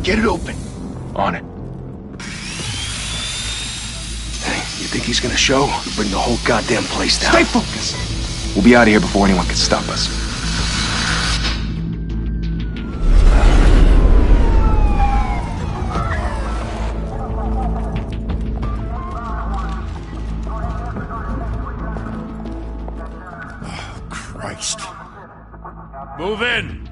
Get it open. On it. Hey, you think he's gonna show? We'll bring the whole goddamn place down. Stay focused! We'll be out of here before anyone can stop us. Oh, Christ. Move in!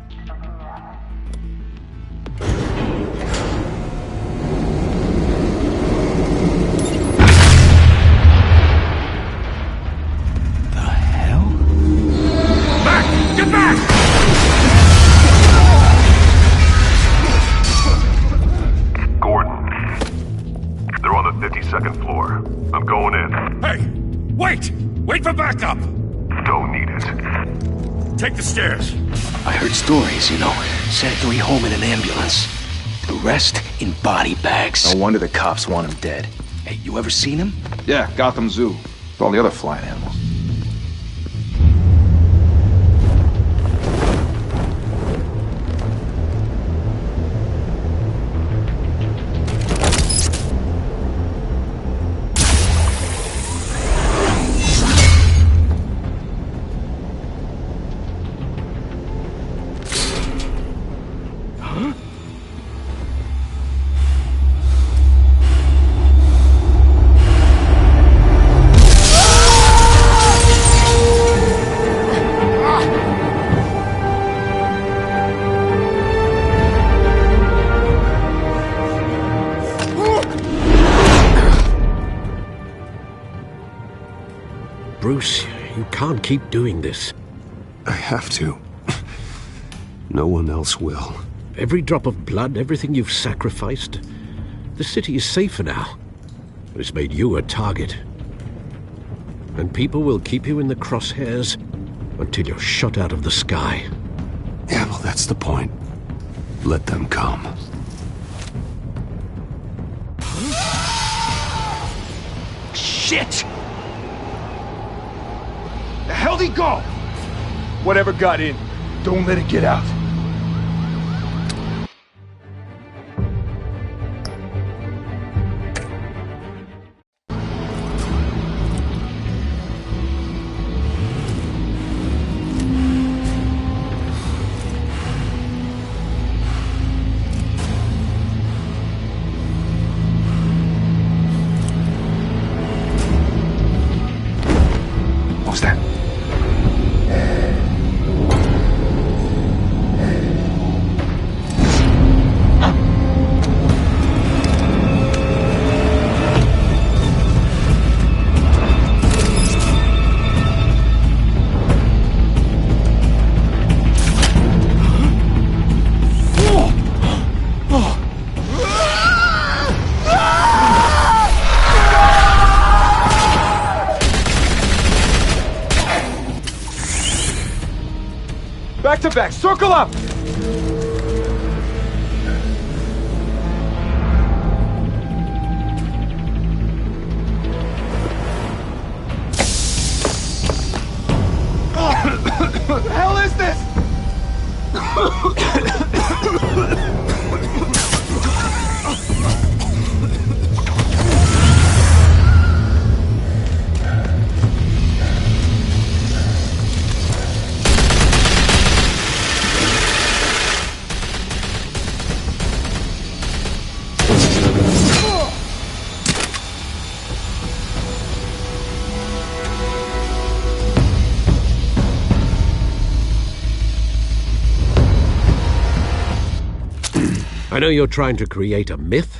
Get back! Gordon. They're on the 52nd floor. I'm going in. Hey! Wait! Wait for backup! Don't need it. Take the stairs. I heard stories, you know. Sent 3 home in an ambulance. The rest in body bags. No wonder the cops want him dead. Hey, you ever seen him? Yeah, Gotham Zoo. With all the other flying animals. Bruce, you can't keep doing this. I have to. No one else will. Every drop of blood, everything you've sacrificed. The city is safer now. It's made you a target. And people will keep you in the crosshairs until you're shot out of the sky. Yeah, well, that's the point. Let them come. Shit! The hell'd he go? Whatever got in, don't let it get out. What was that? Back to back, circle up! What the hell is this? I know you're trying to create a myth,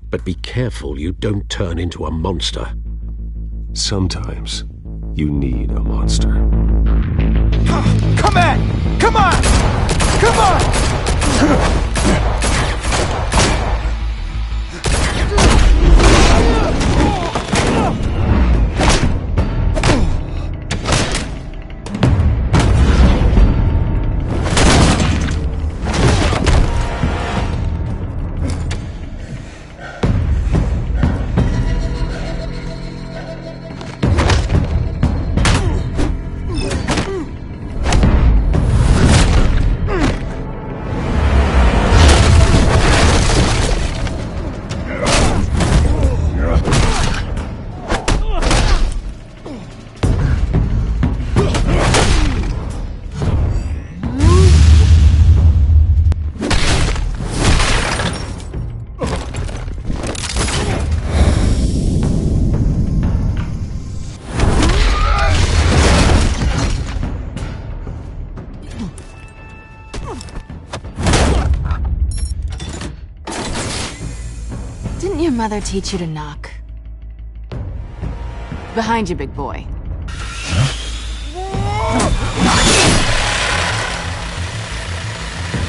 but be careful you don't turn into a monster. Sometimes you need a monster. Come on! Come on! Come on! Didn't your mother teach you to knock? Behind you, big boy.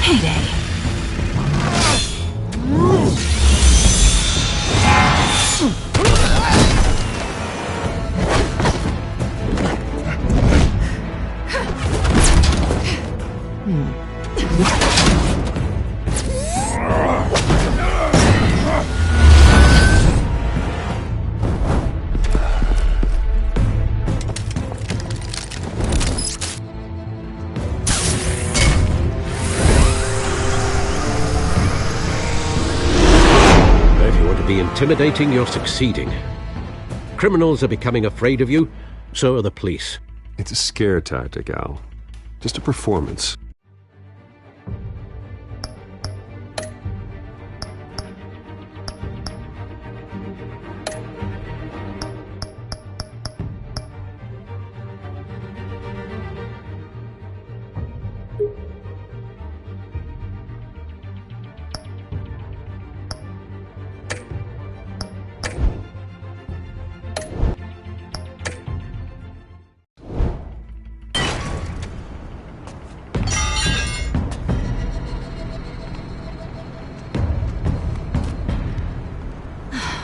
Heyday. Intimidating, you're succeeding. Criminals are becoming afraid of you, so are the police. It's a scare tactic, Al. Just a performance.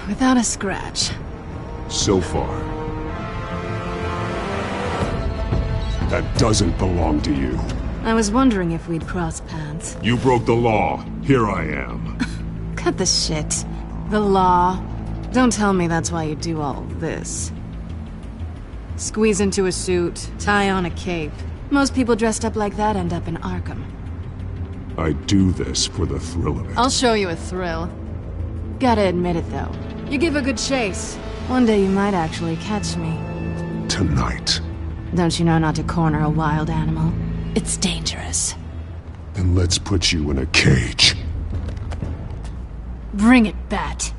Without a scratch. So far. That doesn't belong to you. I was wondering if we'd cross paths. You broke the law. Here I am. Cut the shit. The law. Don't tell me that's why you do all this. Squeeze into a suit, tie on a cape. Most people dressed up like that end up in Arkham. I do this for the thrill of it. I'll show you a thrill. Gotta admit it, though. You give a good chase. One day you might actually catch me. Tonight. Don't you know not to corner a wild animal? It's dangerous. Then let's put you in a cage. Bring it, Bat.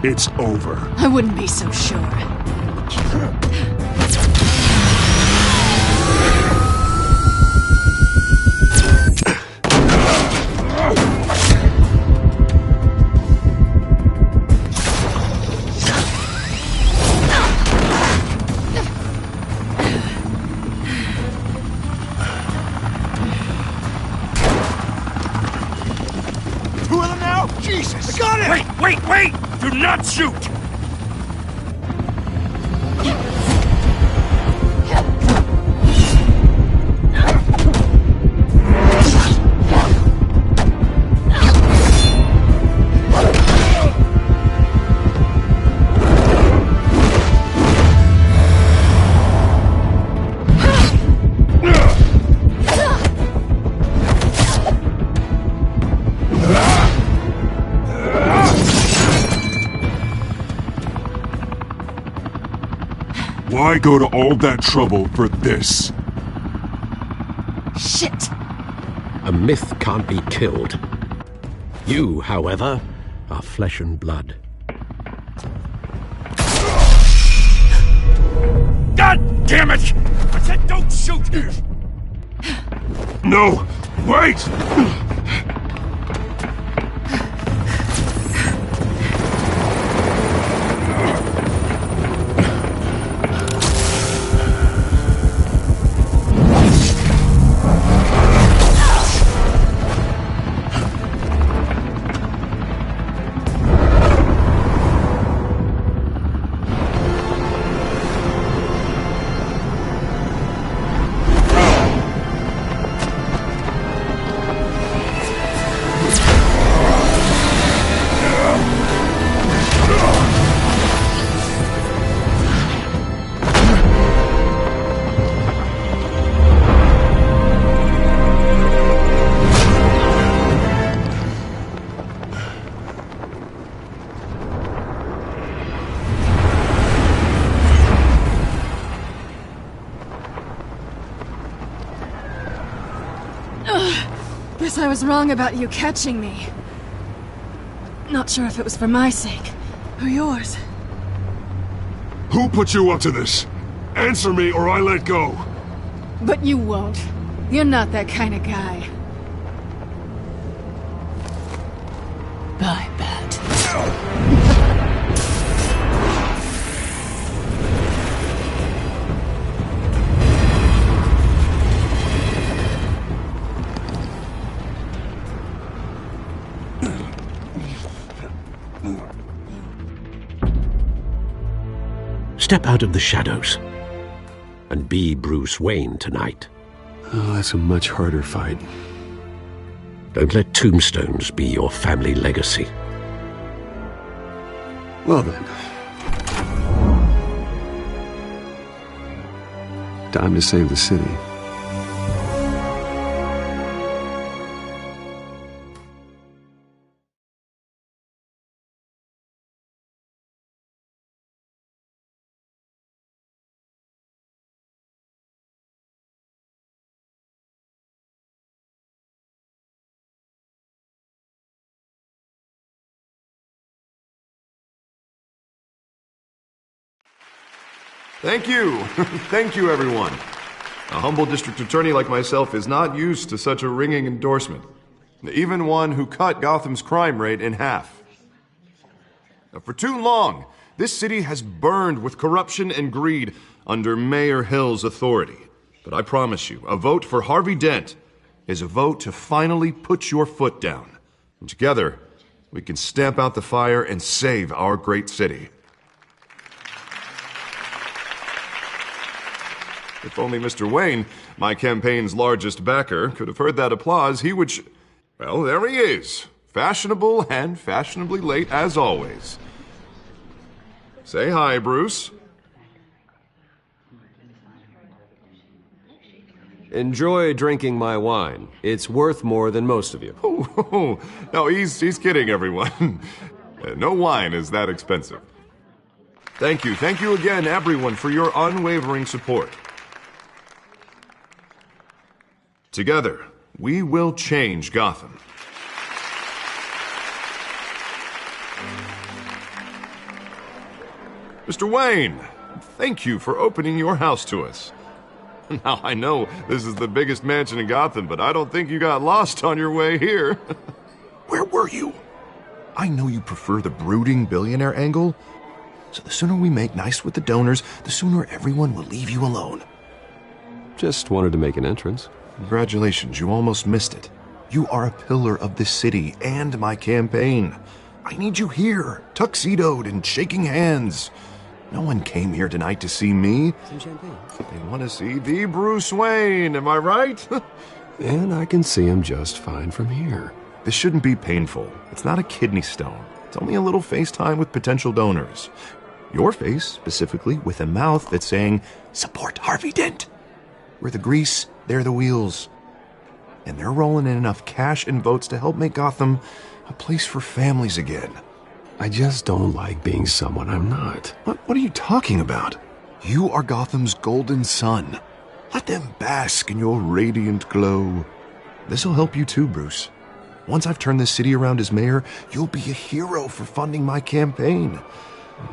It's over. I wouldn't be so sure. Two of them now? Jesus! I got it! Wait! Do not shoot! Why go to all that trouble for this? Shit! A myth can't be killed. You, however, are flesh and blood. God damn it! I said don't shoot! No! Wait! Guess I was wrong about you catching me. Not sure if it was for my sake, or yours. Who put you up to this? Answer me or I let go. But you won't. You're not that kind of guy. Bye, Bat. Step out of the shadows and be Bruce Wayne tonight. Oh, that's a much harder fight. Don't let tombstones be your family legacy. Well then. Time to save the city. Thank you. Thank you, everyone. A humble district attorney like myself is not used to such a ringing endorsement. Even one who cut Gotham's crime rate in half. Now, for too long, this city has burned with corruption and greed under Mayor Hill's authority. But I promise you, a vote for Harvey Dent is a vote to finally put your foot down. And together, we can stamp out the fire and save our great city. If only Mr. Wayne, my campaign's largest backer, could have heard that applause, he would well, there he is. Fashionable and fashionably late as always. Say hi, Bruce. Enjoy drinking my wine. It's worth more than most of you. Oh, no, he's kidding, everyone. No wine is that expensive. Thank you again, everyone, for your unwavering support. Together, we will change Gotham. Mr. Wayne, thank you for opening your house to us. Now, I know this is the biggest mansion in Gotham, but I don't think you got lost on your way here. Where were you? I know you prefer the brooding billionaire angle, so the sooner we make nice with the donors, the sooner everyone will leave you alone. Just wanted to make an entrance. Congratulations, you almost missed it. You are a pillar of this city and my campaign. I need you here, tuxedoed and shaking hands. No one came here tonight to see me. Some champagne. They want to see the Bruce Wayne, am I right? And I can see him just fine from here. This shouldn't be painful. It's not a kidney stone. It's only a little FaceTime with potential donors. Your face, specifically, with a mouth that's saying, support Harvey Dent. We're the grease, they're the wheels. And they're rolling in enough cash and votes to help make Gotham a place for families again. I just don't like being someone I'm not. What are you talking about? You are Gotham's golden sun. Let them bask in your radiant glow. This'll help you too, Bruce. Once I've turned this city around as mayor, you'll be a hero for funding my campaign.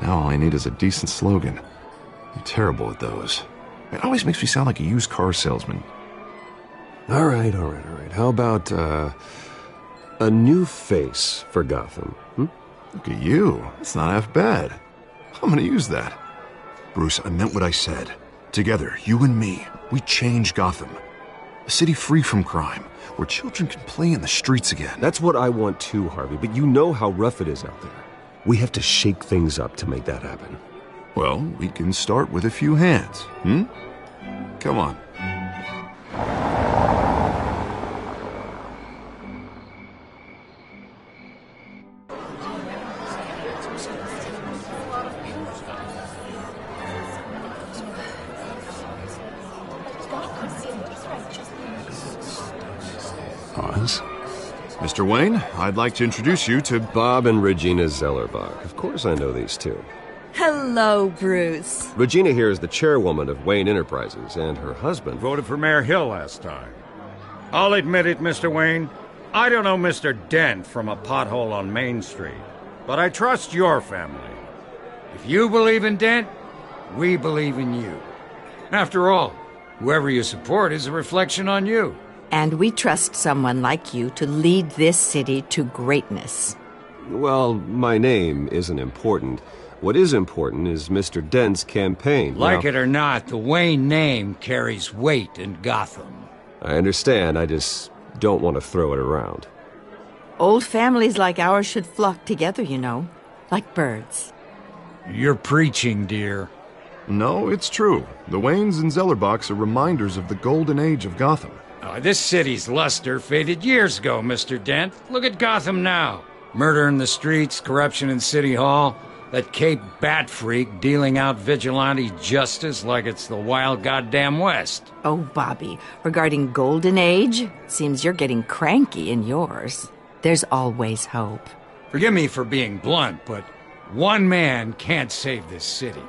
Now all I need is a decent slogan. I'm terrible at those. It always makes me sound like a used car salesman. All right. How about, a new face for Gotham? Look at you. That's not half bad. I'm gonna use that. Bruce, I meant what I said. Together, you and me, we change Gotham. A city free from crime, where children can play in the streets again. That's what I want too, Harvey, but you know how rough it is out there. We have to shake things up to make that happen. Well, we can start with a few hands, Come on. Pause. Mr. Wayne, I'd like to introduce you to Bob and Regina Zellerbach. Of course I know these two. Hello, Bruce. Regina here is the chairwoman of Wayne Enterprises, and her husband... Voted for Mayor Hill last time. I'll admit it, Mr. Wayne. I don't know Mr. Dent from a pothole on Main Street, but I trust your family. If you believe in Dent, we believe in you. After all, whoever you support is a reflection on you. And we trust someone like you to lead this city to greatness. Well, my name isn't important. What is important is Mr. Dent's campaign. Like it or not, the Wayne name carries weight in Gotham. I understand, I just don't want to throw it around. Old families like ours should flock together, you know, like birds. You're preaching, dear. No, it's true. The Waynes and Zellerbachs are reminders of the golden age of Gotham. This city's luster faded years ago, Mr. Dent. Look at Gotham now. Murder in the streets, corruption in City Hall, that Cape Bat freak dealing out vigilante justice like it's the wild goddamn West. Oh, Bobby, regarding Golden Age, seems you're getting cranky in yours. There's always hope. Forgive me for being blunt, but one man can't save this city.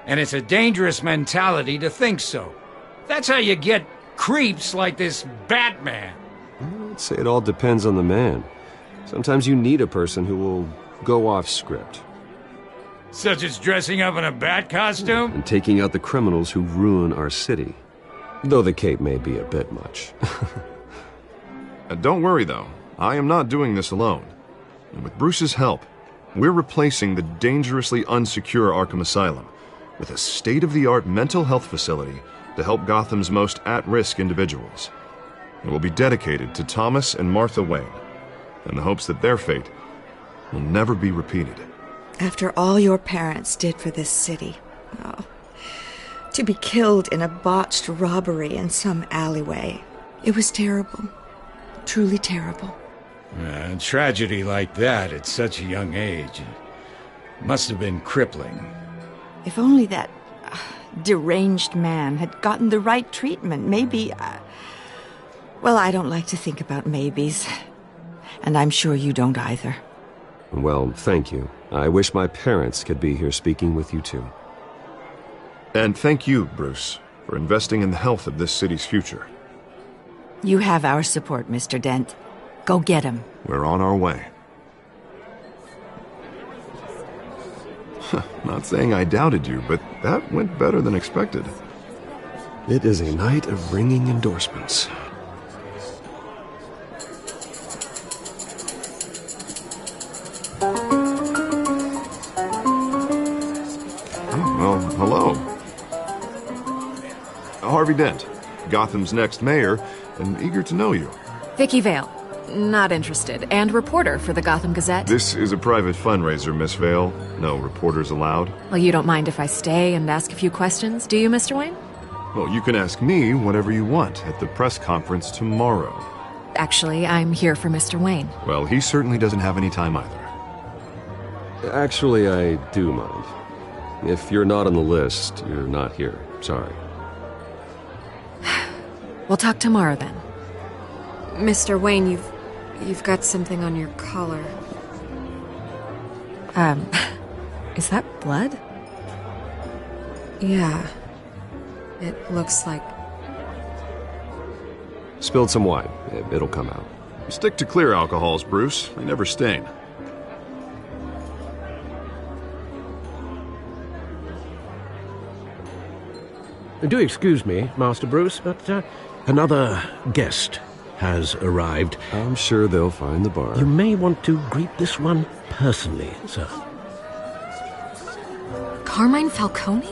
And it's a dangerous mentality to think so. That's how you get creeps like this Batman. I'd say it all depends on the man. Sometimes you need a person who will go off script. Such as dressing up in a bat costume? And taking out the criminals who ruin our city. Though the cape may be a bit much. Don't worry, though. I am not doing this alone. And with Bruce's help, we're replacing the dangerously unsecure Arkham Asylum with a state-of-the-art mental health facility to help Gotham's most at-risk individuals. It will be dedicated to Thomas and Martha Wayne, in the hopes that their fate will never be repeated. After all your parents did for this city, to be killed in a botched robbery in some alleyway, it was terrible. Truly terrible. A tragedy like that at such a young age must have been crippling. If only that deranged man had gotten the right treatment, maybe... well, I don't like to think about maybes. And I'm sure you don't either. Well, thank you. I wish my parents could be here speaking with you too. And thank you, Bruce, for investing in the health of this city's future. You have our support, Mr. Dent. Go get him. We're on our way. Not saying I doubted you, but that went better than expected. It is a night of ringing endorsements. Well, hello. Harvey Dent, Gotham's next mayor, and eager to know you. Vicky Vale. Not interested. And reporter for the Gotham Gazette. This is a private fundraiser, Miss Vale. No reporters allowed. Well, you don't mind if I stay and ask a few questions, do you, Mr. Wayne? Well, you can ask me whatever you want at the press conference tomorrow. Actually, I'm here for Mr. Wayne. Well, he certainly doesn't have any time either. Actually, I do mind. If you're not on the list, you're not here. Sorry. We'll talk tomorrow then. Mr. Wayne, you've got something on your collar. Is that blood? Yeah. It looks like... Spilled some wine. It'll come out. Stick to clear alcohols, Bruce. They never stain. Do excuse me, Master Bruce, but another guest has arrived. I'm sure they'll find the bar. You may want to greet this one personally, sir. Carmine Falcone?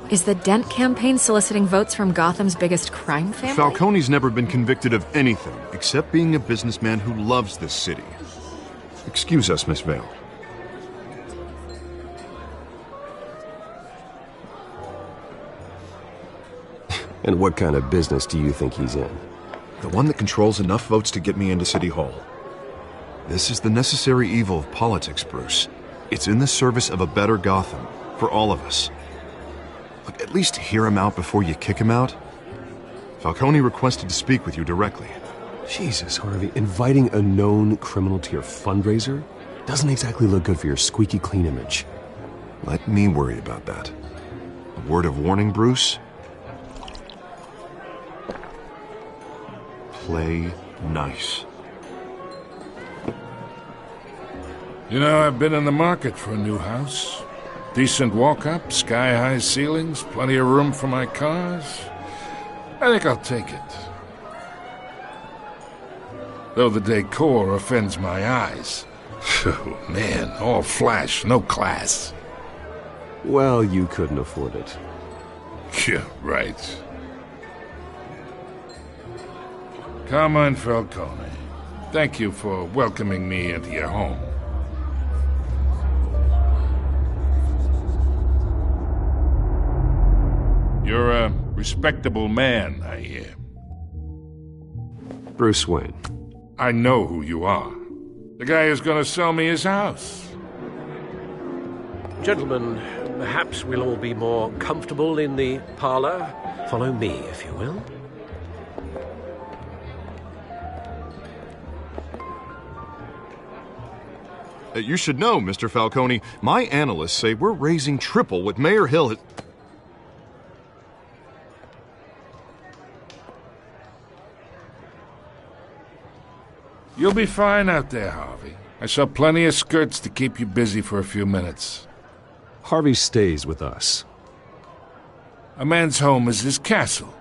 Is the Dent campaign soliciting votes from Gotham's biggest crime family? Falcone's never been convicted of anything except being a businessman who loves this city. Excuse us, Miss Vale. And what kind of business do you think he's in? The one that controls enough votes to get me into City Hall. This is the necessary evil of politics, Bruce. It's in the service of a better Gotham, for all of us. Look, at least hear him out before you kick him out. Falcone requested to speak with you directly. Jesus, Harvey, inviting a known criminal to your fundraiser doesn't exactly look good for your squeaky clean image. Let me worry about that. A word of warning, Bruce? Play nice. You know, I've been in the market for a new house. Decent walk-up, sky-high ceilings, plenty of room for my cars. I think I'll take it. Though the decor offends my eyes. Oh, man, all flash, no class. Well, you couldn't afford it. Yeah, right. Carmine Falcone, thank you for welcoming me into your home. You're a respectable man, I hear. Bruce Wayne. I know who you are. The guy who's going to sell me his house. Gentlemen, perhaps we'll all be more comfortable in the parlor. Follow me, if you will. You should know, Mr. Falcone, my analysts say we're raising triple what Mayor Hill had... You'll be fine out there, Harvey. I saw plenty of skirts to keep you busy for a few minutes. Harvey stays with us. A man's home is his castle.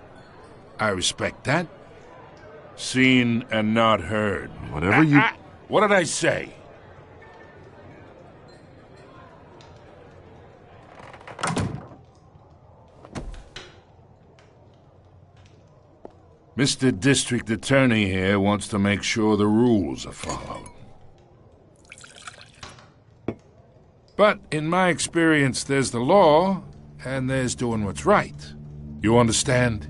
I respect that. Seen and not heard. Whatever you... What did I say? Mr. District Attorney here wants to make sure the rules are followed. But in my experience, there's the law, and there's doing what's right. You understand?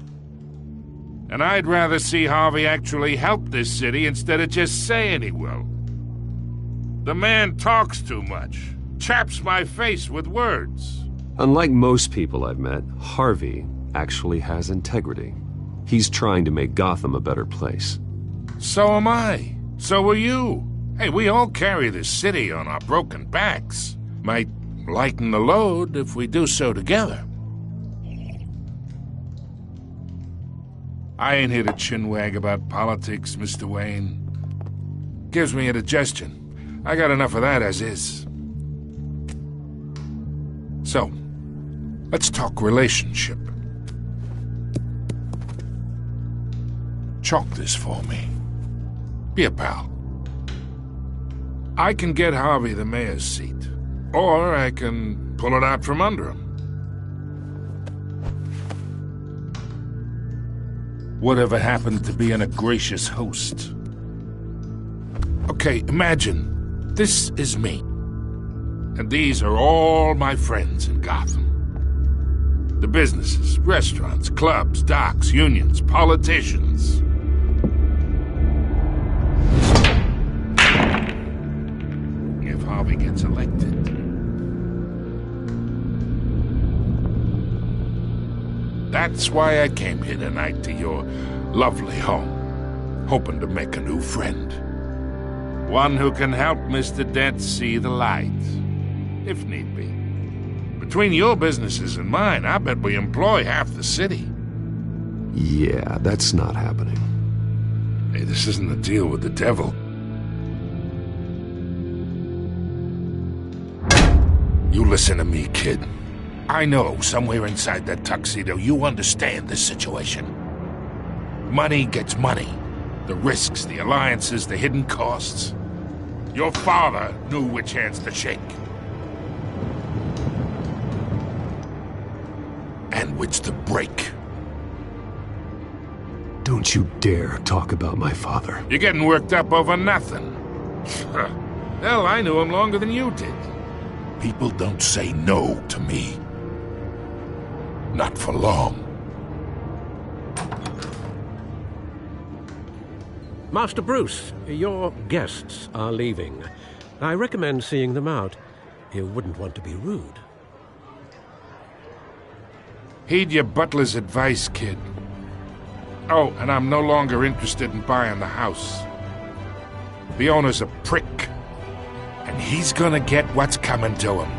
And I'd rather see Harvey actually help this city instead of just saying he will. The man talks too much, chaps my face with words. Unlike most people I've met, Harvey actually has integrity. He's trying to make Gotham a better place. So am I. So are you. Hey, we all carry this city on our broken backs. Might lighten the load if we do so together. I ain't here to chinwag about politics, Mr. Wayne. Gives me indigestion. I got enough of that as is. So, let's talk relationship. Chalk this for me. Be a pal. I can get Harvey the mayor's seat, or I can pull it out from under him. Whatever happened to being a gracious host? Okay, imagine this is me, and these are all my friends in Gotham. The businesses, restaurants, clubs, docks, unions, politicians. If Harvey gets elected. That's why I came here tonight to your lovely home, hoping to make a new friend. One who can help Mr. Dent see the light, if need be. Between your businesses and mine, I bet we employ half the city. Yeah, that's not happening. Hey, this isn't a deal with the devil. You listen to me, kid. I know somewhere inside that tuxedo you understand this situation. Money gets money. The risks, the alliances, the hidden costs. Your father knew which hands to shake. And which to break. Don't you dare talk about my father. You're getting worked up over nothing. Hell, I knew him longer than you did. People don't say no to me. Not for long. Master Bruce, your guests are leaving. I recommend seeing them out. You wouldn't want to be rude. Heed your butler's advice, kid. Oh, and I'm no longer interested in buying the house. The owner's a prick. And he's gonna get what's coming to him.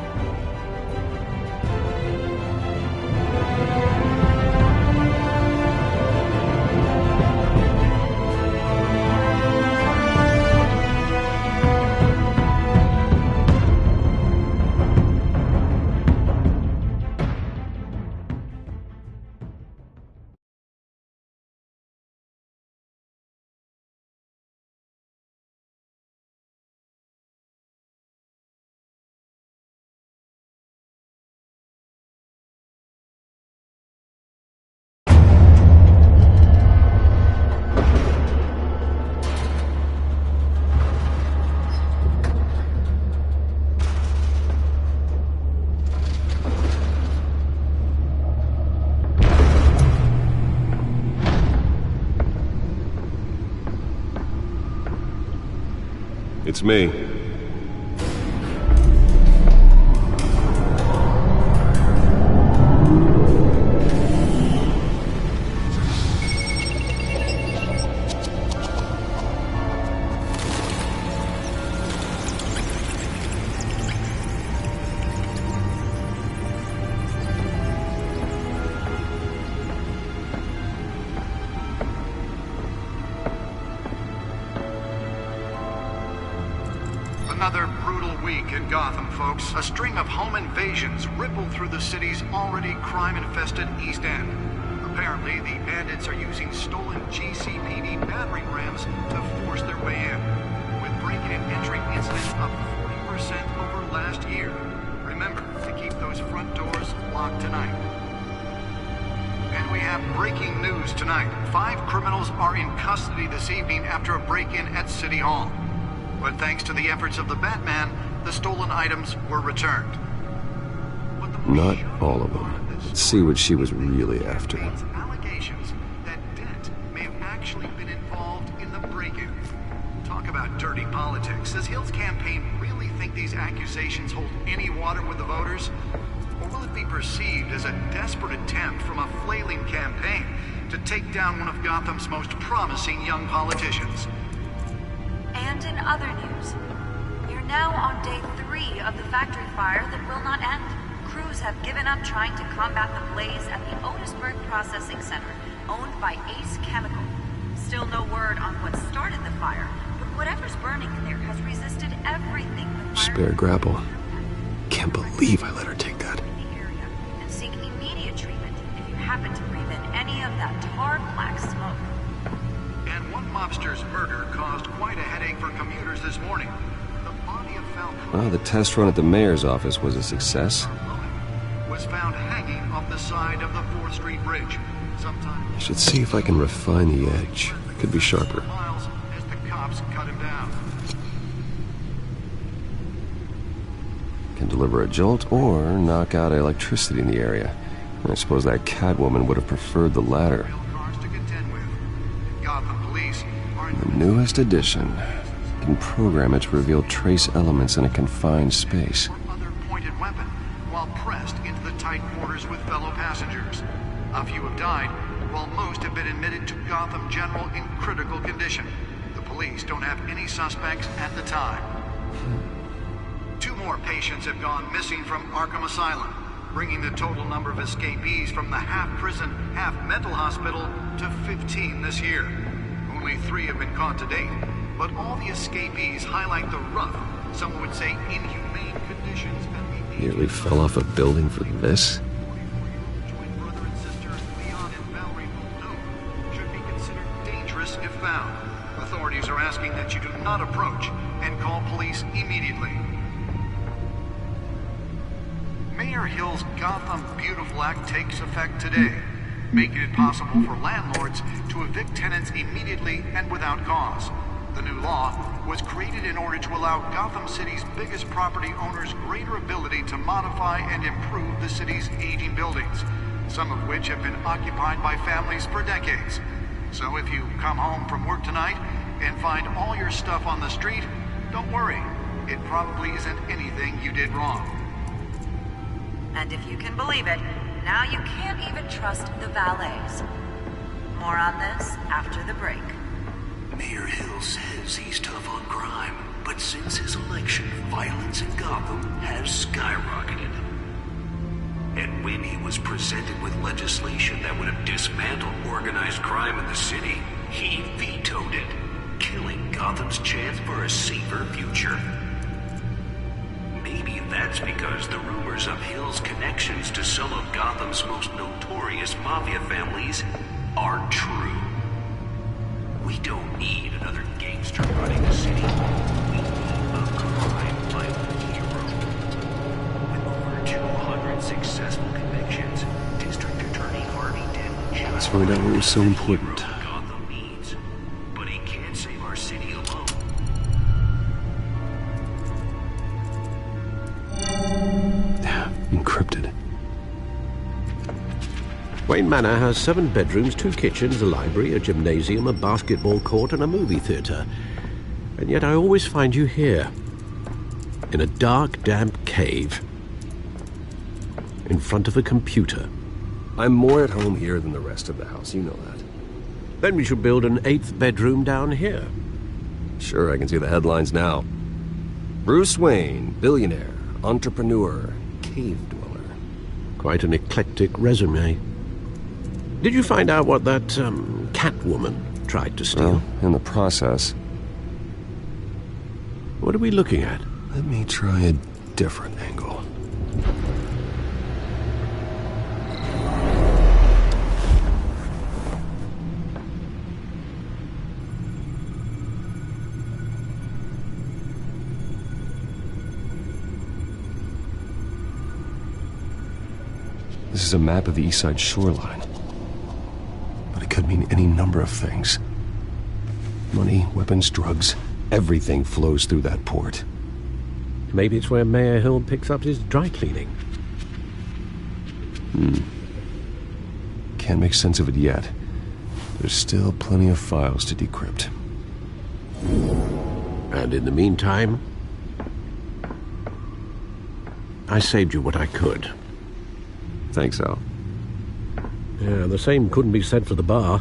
It's me. Another brutal week in Gotham, folks. A string of home invasions rippled through the city's already crime-infested East End. Apparently, the bandits are using stolen GCPD battering rams to force their way in, with break-in and entry incidents up 40% over last year. Remember to keep those front doors locked tonight. And we have breaking news tonight. 5 criminals are in custody this evening after a break-in at City Hall. But thanks to the efforts of the Batman, the stolen items were returned. Not all of them. Let's see what she was really after. Allegations that Dent may have actually been involved in the break-in. Talk about dirty politics. Does Hill's campaign really think these accusations hold any water with the voters? Or will it be perceived as a desperate attempt from a flailing campaign to take down one of Gotham's most promising young politicians? And in other news, you're now on day 3 of the factory fire that will not end. Crews have given up trying to combat the blaze at the Otisburg Processing Center, owned by Ace Chemical. Still no word on what started the fire, but whatever's burning in there has resisted everything the fire... Spare grapple. Can't believe I let her take that. ...and seek immediate treatment if you happen to breathe in any of that tar black smoke. And one mobster's murder caused quite a headache for commuters this morning. The body of Falcone... Well, the test run at the mayor's office was a success. ...was found hanging off the side of the 4th Street Bridge. Sometime... I should see if I can refine the edge. Could be sharper. ...miles as the cops cut him down. Can deliver a jolt or knock out electricity in the area. I suppose that Catwoman would have preferred the latter. The newest addition. You can program it to reveal trace elements in a confined space. Other pointed weapon while pressed into the tight quarters with fellow passengers. A few have died, while most have been admitted to Gotham General in critical condition. The police don't have any suspects at the time. 2 more patients have gone missing from Arkham Asylum, bringing the total number of escapees from the half-prison, half-mental hospital to 15 this year. Only 3 have been caught to date, but all the escapees highlight the rough, some would say inhumane conditions at the... Nearly fell off a building for this? Twin brother and sister Leon and Valerie Muldoon should be considered dangerous if found. Authorities are asking that you do not approach and call police immediately. Mayor Hill's Gotham Beautiful Act takes effect today, making it possible for landlords to evict tenants immediately and without cause. The new law was created in order to allow Gotham City's biggest property owners greater ability to modify and improve the city's aging buildings, some of which have been occupied by families for decades. So if you come home from work tonight and find all your stuff on the street, don't worry. It probably isn't anything you did wrong. And if you can believe it, now you can't even trust the valets. More on this after the break. Mayor Hill says he's tough on crime, but since his election, violence in Gotham has skyrocketed. And when he was presented with legislation that would have dismantled organized crime in the city, he vetoed it, killing Gotham's chance for a safer future. Maybe that's because the rumors of Hill's connections to some of Gotham's most notorious mafia families aren't true. We don't need another gangster running the city. We need a crime-fighting hero. With over 200 successful convictions, District Attorney Harvey Dent... Let's find out what was so important. Gotham needs. But he can't save our city alone. Encrypted. Wayne Manor has 7 bedrooms, 2 kitchens, a library, a gymnasium, a basketball court, and a movie theater. And yet I always find you here, in a dark, damp cave, in front of a computer. I'm more at home here than the rest of the house, you know that. Then we should build an 8th bedroom down here. Sure, I can see the headlines now. Bruce Wayne, billionaire, entrepreneur, cave dweller. Quite an eclectic resume. Did you find out what that, Catwoman tried to steal? Well, in the process. What are we looking at? Let me try a different angle. This is a map of the East Side shoreline. But it could mean any number of things. Money, weapons, drugs, everything flows through that port. Maybe it's where Mayor Hill picks up his dry cleaning. Can't make sense of it yet. There's still plenty of files to decrypt. And in the meantime, I saved you what I could. Thanks, Al. Yeah, the same couldn't be said for the bar.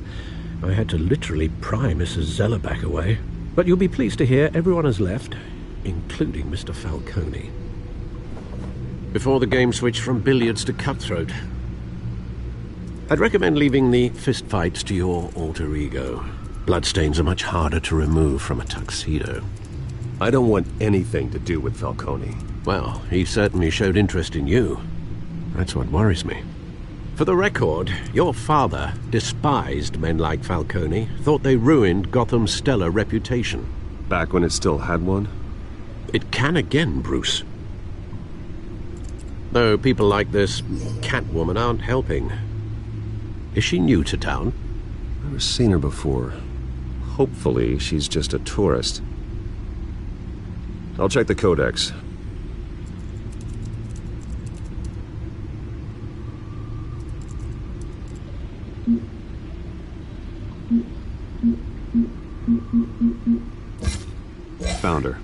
I had to literally pry Mrs. Zeller back away. But you'll be pleased to hear everyone has left, including Mr. Falcone. Before the game switched from billiards to cutthroat. I'd recommend leaving the fistfights to your alter ego. Bloodstains are much harder to remove from a tuxedo. I don't want anything to do with Falcone. Well, he certainly showed interest in you. That's what worries me. For the record, your father despised men like Falcone, thought they ruined Gotham's stellar reputation. Back when it still had one? It can again, Bruce. Though people like this Catwoman aren't helping. Is she new to town? Never seen her before. Hopefully, she's just a tourist. I'll check the codex. Found her.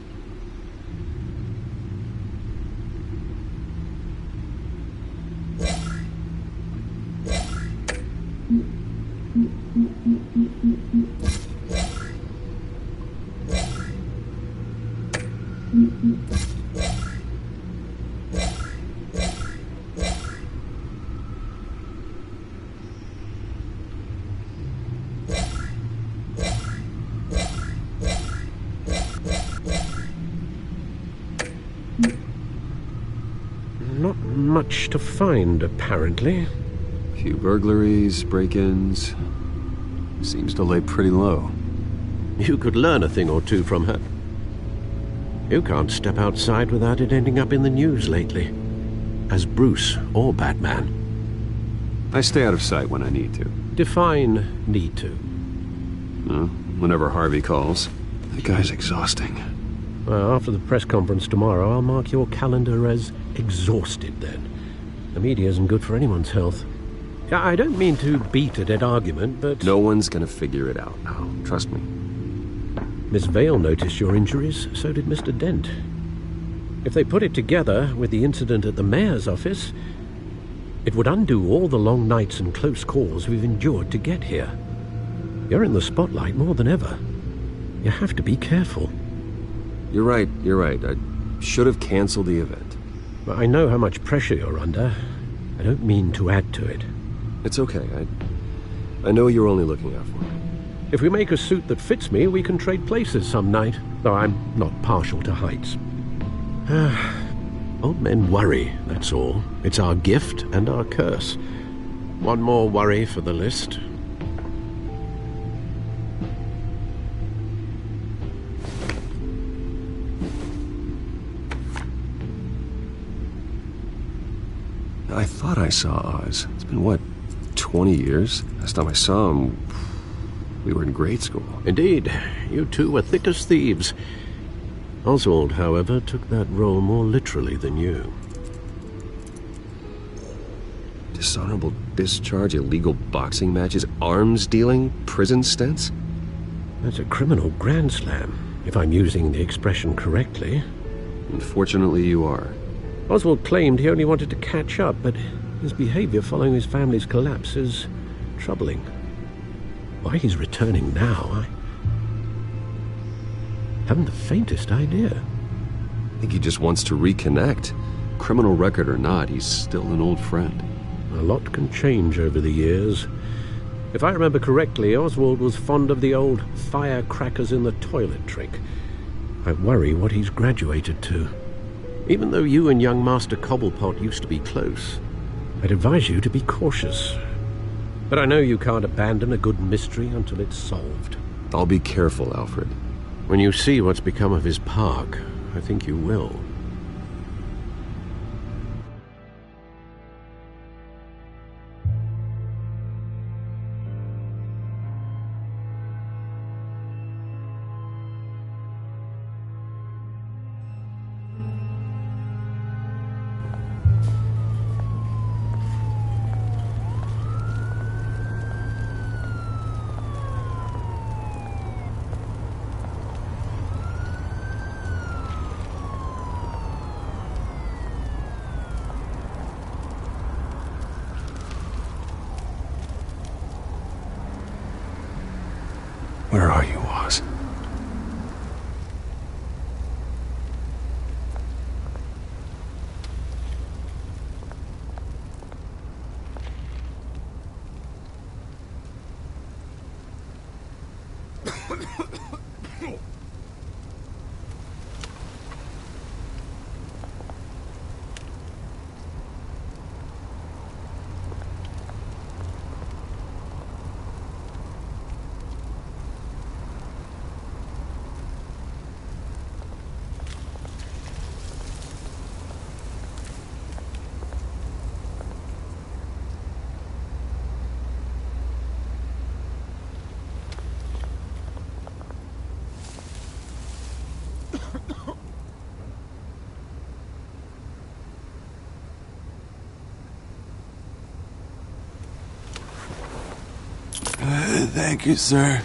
Not much to find, apparently. Few burglaries, break-ins. Seems to lay pretty low. You could learn a thing or two from her. You can't step outside without it ending up in the news lately. As Bruce or Batman. I stay out of sight when I need to. Define need to. Whenever Harvey calls. That guy's exhausting. Well, after the press conference tomorrow, I'll mark your calendar as exhausted then. The media isn't good for anyone's health. I don't mean to beat a dead argument, but... No one's gonna figure it out now. Trust me. Miss Vale noticed your injuries, so did Mr. Dent. If they put it together with the incident at the mayor's office, it would undo all the long nights and close calls we've endured to get here. You're in the spotlight more than ever. You have to be careful. You're right. I should have canceled the event. But I know how much pressure you're under. I don't mean to add to it. It's okay. I know you're only looking out for me. If we make a suit that fits me, we can trade places some night, though I'm not partial to heights. Old men worry, that's all. It's our gift and our curse. One more worry for the list. I thought I saw Oz. It's been, what, 20 years? Last time I saw him, we were in grade school. Indeed. You two were thick as thieves. Oswald, however, took that role more literally than you. Dishonorable discharge, illegal boxing matches, arms dealing, prison stints? That's a criminal grand slam. if I'm using the expression correctly. Unfortunately, you are. Oswald claimed he only wanted to catch up, but his behavior following his family's collapse is troubling. Why he's returning now, I haven't the faintest idea. I think he just wants to reconnect. Criminal record or not, he's still an old friend. A lot can change over the years. If I remember correctly, Oswald was fond of the old firecrackers in the toilet trick. I worry what he's graduated to. Even though you and young Master Cobblepot used to be close, I'd advise you to be cautious. But I know you can't abandon a good mystery until it's solved. I'll be careful, Alfred. When you see what's become of his park, I think you will. Where are you, Oz? Thank you, sir.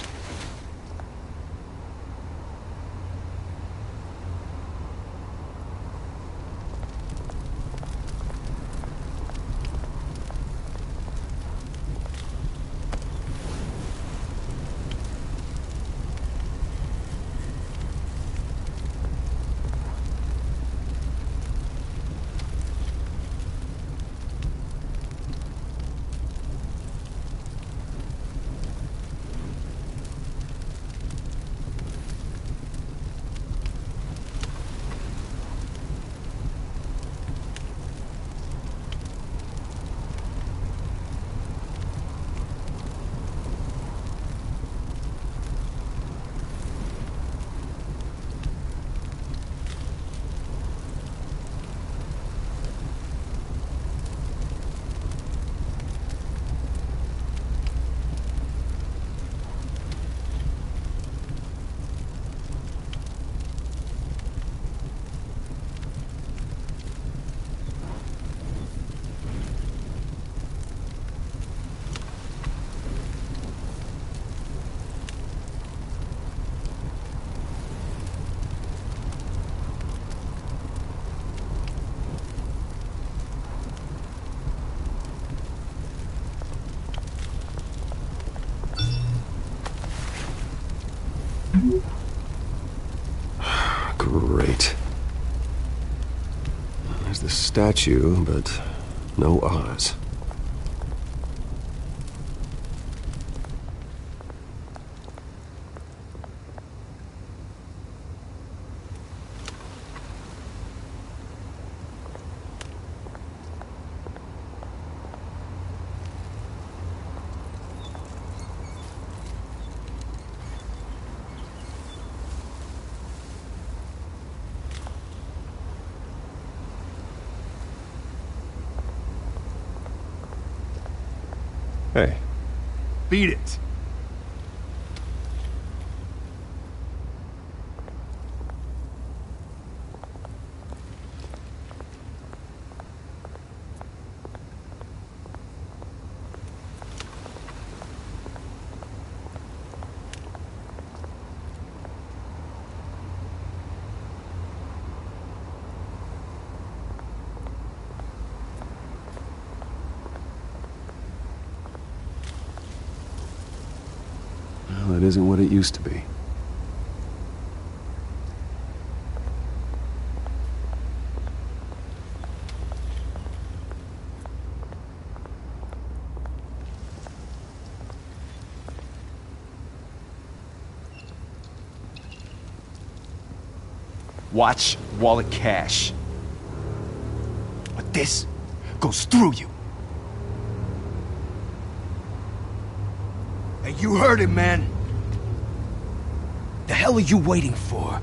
Great. There's the statue, but no Oz. Hey. Beat it. Well, it isn't what it used to be. Watch wallet cash. But this goes through you. Hey, you heard him, man. The hell are you waiting for?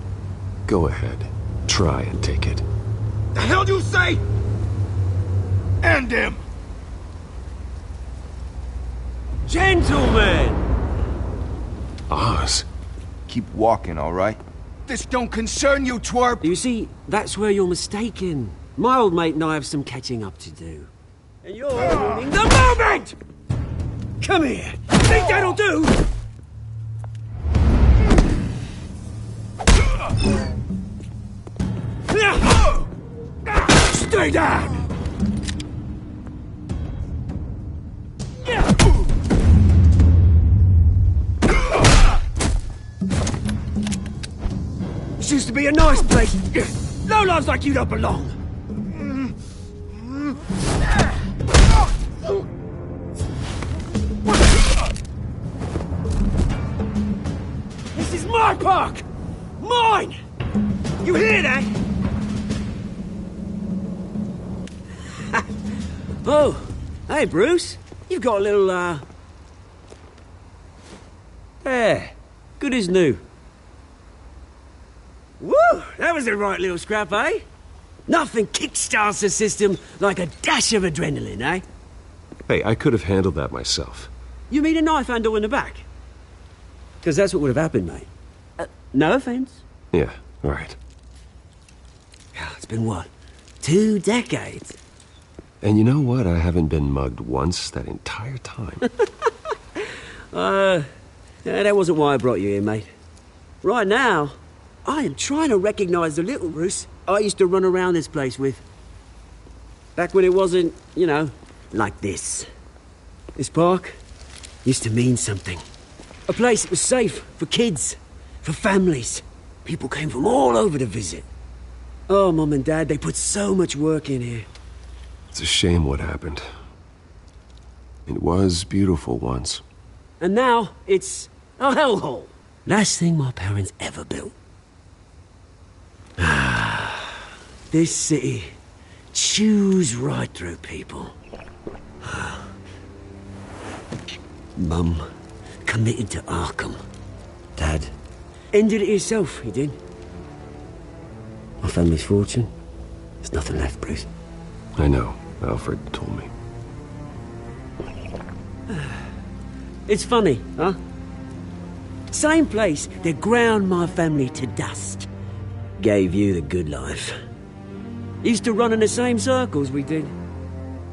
Go ahead. Try and take it. The hell do you say? End him! Gentlemen! Oz. Keep walking, all right? This don't concern you, twerp! You see, that's where you're mistaken. My old mate and I have some catching up to do. And you're ruining the moment! Come here! Think that'll do? Stay down! This used to be a nice place. Lowlifes like you don't belong. This is my park! Mine! You hear that? Oh, hey, Bruce. You've got a little, There. Good as new. Woo! That was a right little scrap, eh? Nothing kickstarts the system like a dash of adrenaline, eh? Hey, I could have handled that myself. You mean a knife handle in the back? Because that's what would have happened, mate. No offense. Yeah, right. It's been, what, 2 decades? And you know what? I haven't been mugged once that entire time. That wasn't why I brought you here, mate. Right now, I am trying to recognize the little Bruce I used to run around this place with. Back when it wasn't, you know, like this. This park used to mean something. A place that was safe for kids, for families. People came from all over to visit. Oh, Mum and Dad, they put so much work in here. It's a shame what happened. It was beautiful once. And now, it's a hellhole. Last thing my parents ever built. This city chews right through people. Mum committed to Arkham. Dad ended it himself, he did. My family's fortune, there's nothing left, Bruce. I know. Alfred told me. It's funny, huh? Same place that ground my family to dust gave you the good life. Used to run in the same circles we did.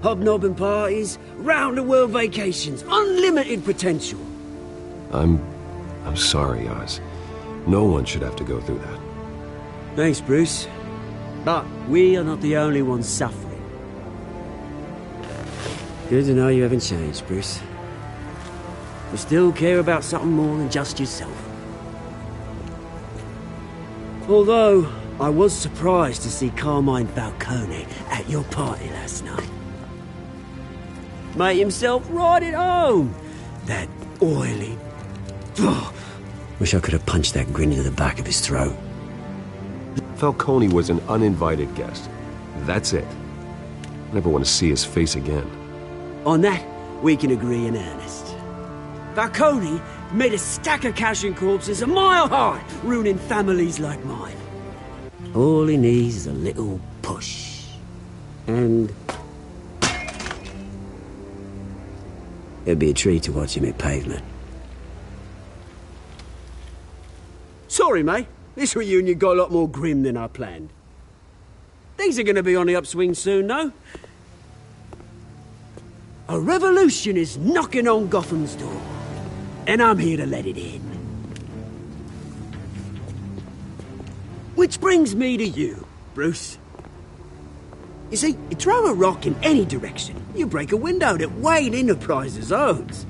Hobnobbing parties, round-the-world vacations, unlimited potential. I'm sorry, Oz. No one should have to go through that. Thanks, Bruce. But we are not the only ones suffering. Good to know you haven't changed, Bruce. You still care about something more than just yourself. Although, I was surprised to see Carmine Falcone at your party last night. Made himself right at home. That oily... Oh, wish I could have punched that grin into the back of his throat. Falcone was an uninvited guest. That's it. I never want to see his face again. On that, we can agree in earnest. Falcone made a stack of cash and corpses a mile high, ruining families like mine. All he needs is a little push. And... it'd be a treat to watch him hit pavement. Sorry, mate. This reunion got a lot more grim than I planned. Things are gonna be on the upswing soon, though. A revolution is knocking on Gotham's door. And I'm here to let it in. Which brings me to you, Bruce. You see, you throw a rock in any direction, you break a window that Wayne Enterprises owns.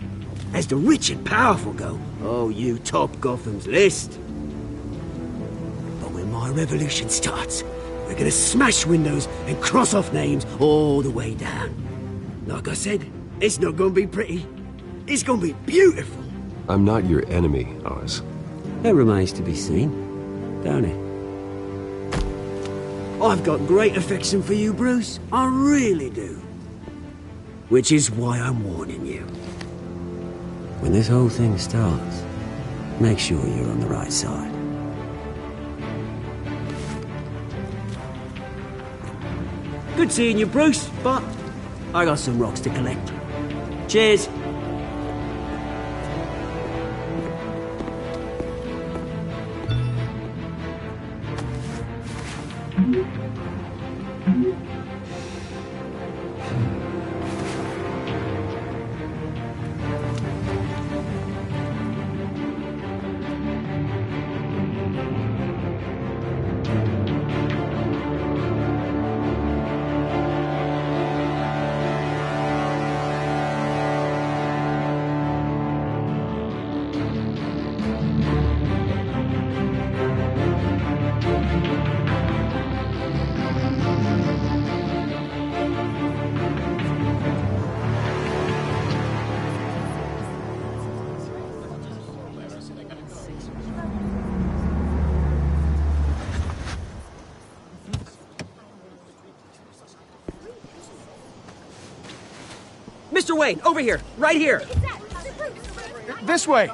As the rich and powerful go, Oh, you top Gotham's list. But when my revolution starts, we're gonna smash windows and cross off names all the way down. Like I said, it's not gonna be pretty. It's gonna be beautiful. I'm not your enemy, Oz. That remains to be seen, don't it? I've got great affection for you, Bruce. I really do. Which is why I'm warning you. When this whole thing starts, make sure you're on the right side. Good seeing you, Bruce, but I got some rocks to collect. Cheers. Mr. Wayne, over here, right here. This way.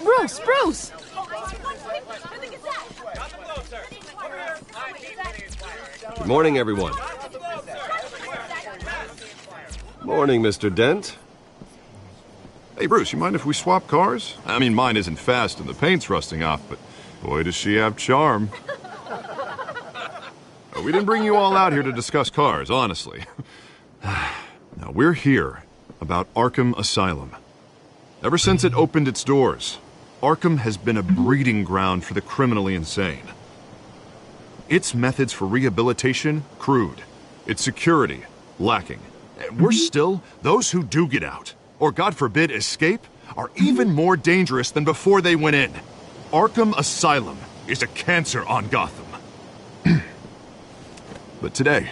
Bruce! Good morning, everyone. Morning, Mr. Dent. Hey, Bruce, you mind if we swap cars? I mean, mine isn't fast and the paint's rusting off, but boy, does she have charm. We didn't bring you all out here to discuss cars, honestly. Now, we're here about Arkham Asylum. Ever since it opened its doors, Arkham has been a breeding ground for the criminally insane. Its methods for rehabilitation, crude. Its security, lacking. And worse still, those who do get out, or God forbid escape, are even more dangerous than before they went in. Arkham Asylum is a cancer on Gotham. But today,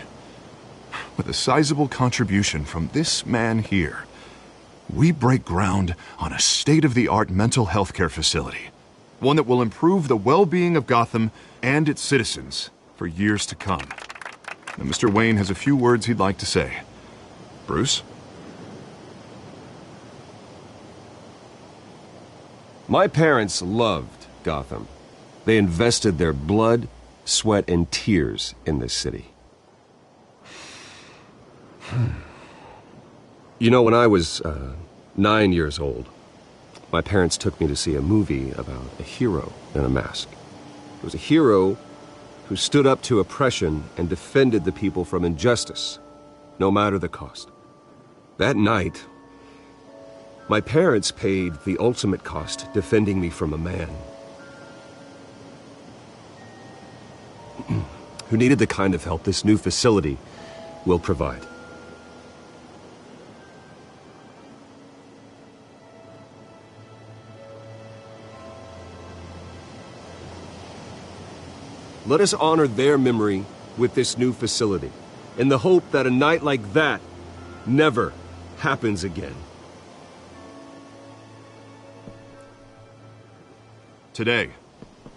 with a sizable contribution from this man here, we break ground on a state-of-the-art mental health care facility. One that will improve the well-being of Gotham and its citizens for years to come. Now, Mr. Wayne has a few words he'd like to say. Bruce? My parents loved Gotham. They invested their blood, sweat, and tears in this city. You know, when I was 9 years old, my parents took me to see a movie about a hero in a mask. It was a hero who stood up to oppression and defended the people from injustice, no matter the cost. That night, my parents paid the ultimate cost defending me from a man who needed the kind of help this new facility will provide. Let us honor their memory with this new facility, in the hope that a night like that never happens again. Today,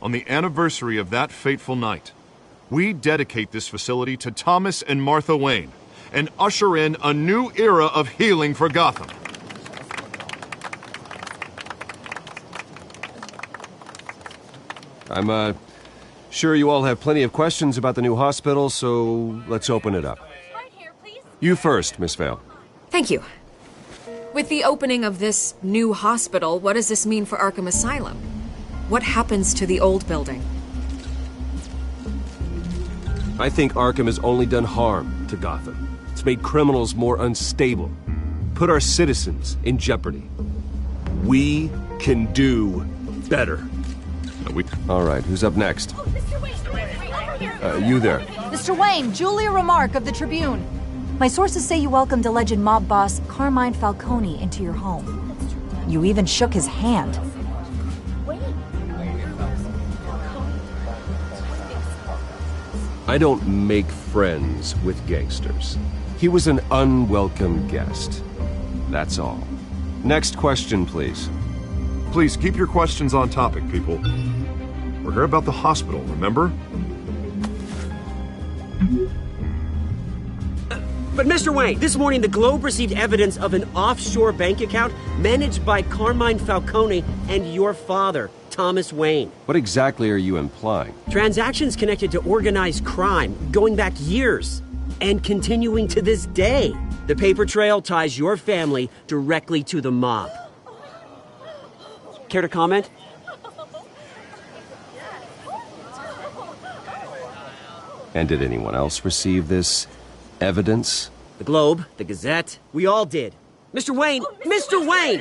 on the anniversary of that fateful night, we dedicate this facility to Thomas and Martha Wayne and usher in a new era of healing for Gotham. I'm sure you all have plenty of questions about the new hospital, so let's open it up. You first, Miss Vale. Thank you. With the opening of this new hospital, what does this mean for Arkham Asylum? What happens to the old building? I think Arkham has only done harm to Gotham. It's made criminals more unstable, put our citizens in jeopardy. We can do better. All right, who's up next? Mr. Wayne, You there. Mr. Wayne, Julia Remark of the Tribune. My sources say you welcomed alleged mob boss Carmine Falcone into your home. You even shook his hand. I don't make friends with gangsters. He was an unwelcome guest. That's all. Next question, please. Please keep your questions on topic, people. We're here about the hospital, remember? But Mr. Wayne, this morning the Globe received evidence of an offshore bank account managed by Carmine Falcone and your father, Thomas Wayne. What exactly are you implying? Transactions connected to organized crime, going back years, and continuing to this day. The paper trail ties your family directly to the mob. Care to comment? And did anyone else receive this evidence? The Globe, the Gazette, we all did. Mr. Wayne,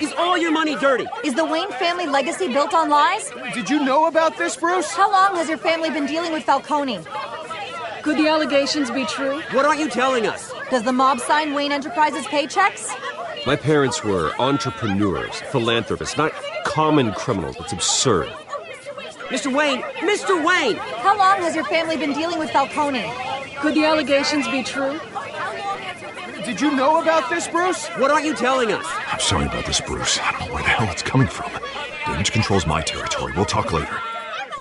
is all your money dirty? Is the Wayne family legacy built on lies? Did you know about this, Bruce? How long has your family been dealing with Falcone? Could the allegations be true? What aren't you telling us? Does the mob sign Wayne Enterprises paychecks? My parents were entrepreneurs, philanthropists, not common criminals. It's absurd. Mr. Wayne! How long has your family been dealing with Falcone? Could the allegations be true? Did you know about this, Bruce? What aren't you telling us? I'm sorry about this, Bruce. I don't know where the hell it's coming from. Damage control's my territory. We'll talk later.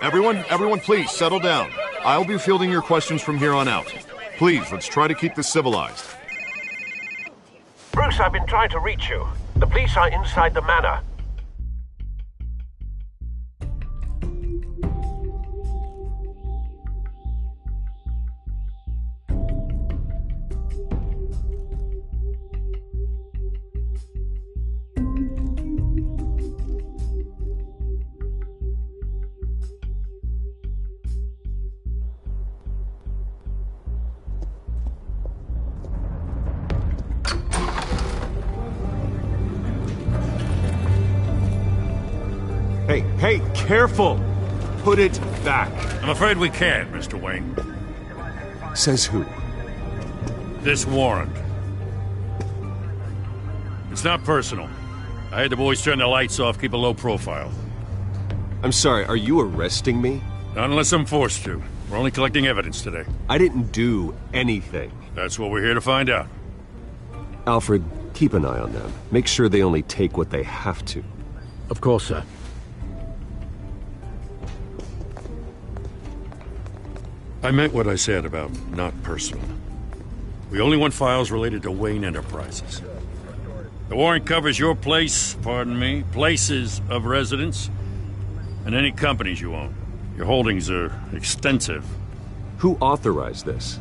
Everyone, please settle down. I'll be fielding your questions from here on out. Please, let's try to keep this civilized. Bruce, I've been trying to reach you. The police are inside the manor. Hey, careful! Put it back. I'm afraid we can't, Mr. Wayne. Says who? This warrant. It's not personal. I had the boys turn the lights off, keep a low profile. I'm sorry, are you arresting me? Not unless I'm forced to. We're only collecting evidence today. I didn't do anything. That's what we're here to find out. Alfred, keep an eye on them. Make sure they only take what they have to. Of course, sir. I meant what I said about not personal. We only want files related to Wayne Enterprises. The warrant covers your place, places of residence, and any companies you own. Your holdings are extensive. Who authorized this?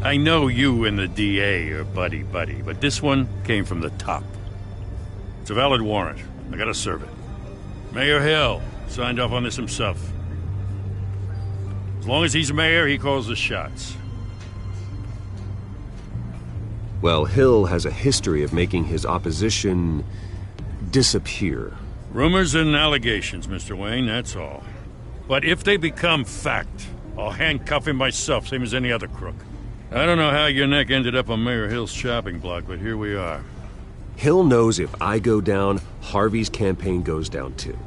I know you and the DA are buddy-buddy, but this one came from the top. It's a valid warrant. I gotta serve it. Mayor Hill signed off on this himself. As long as he's mayor, he calls the shots. Well, Hill has a history of making his opposition disappear. Rumors and allegations, Mr. Wayne, that's all. But if they become fact, I'll handcuff him myself, same as any other crook. I don't know how your neck ended up on Mayor Hill's chopping block, but here we are. Hill knows if I go down, Harvey's campaign goes down too.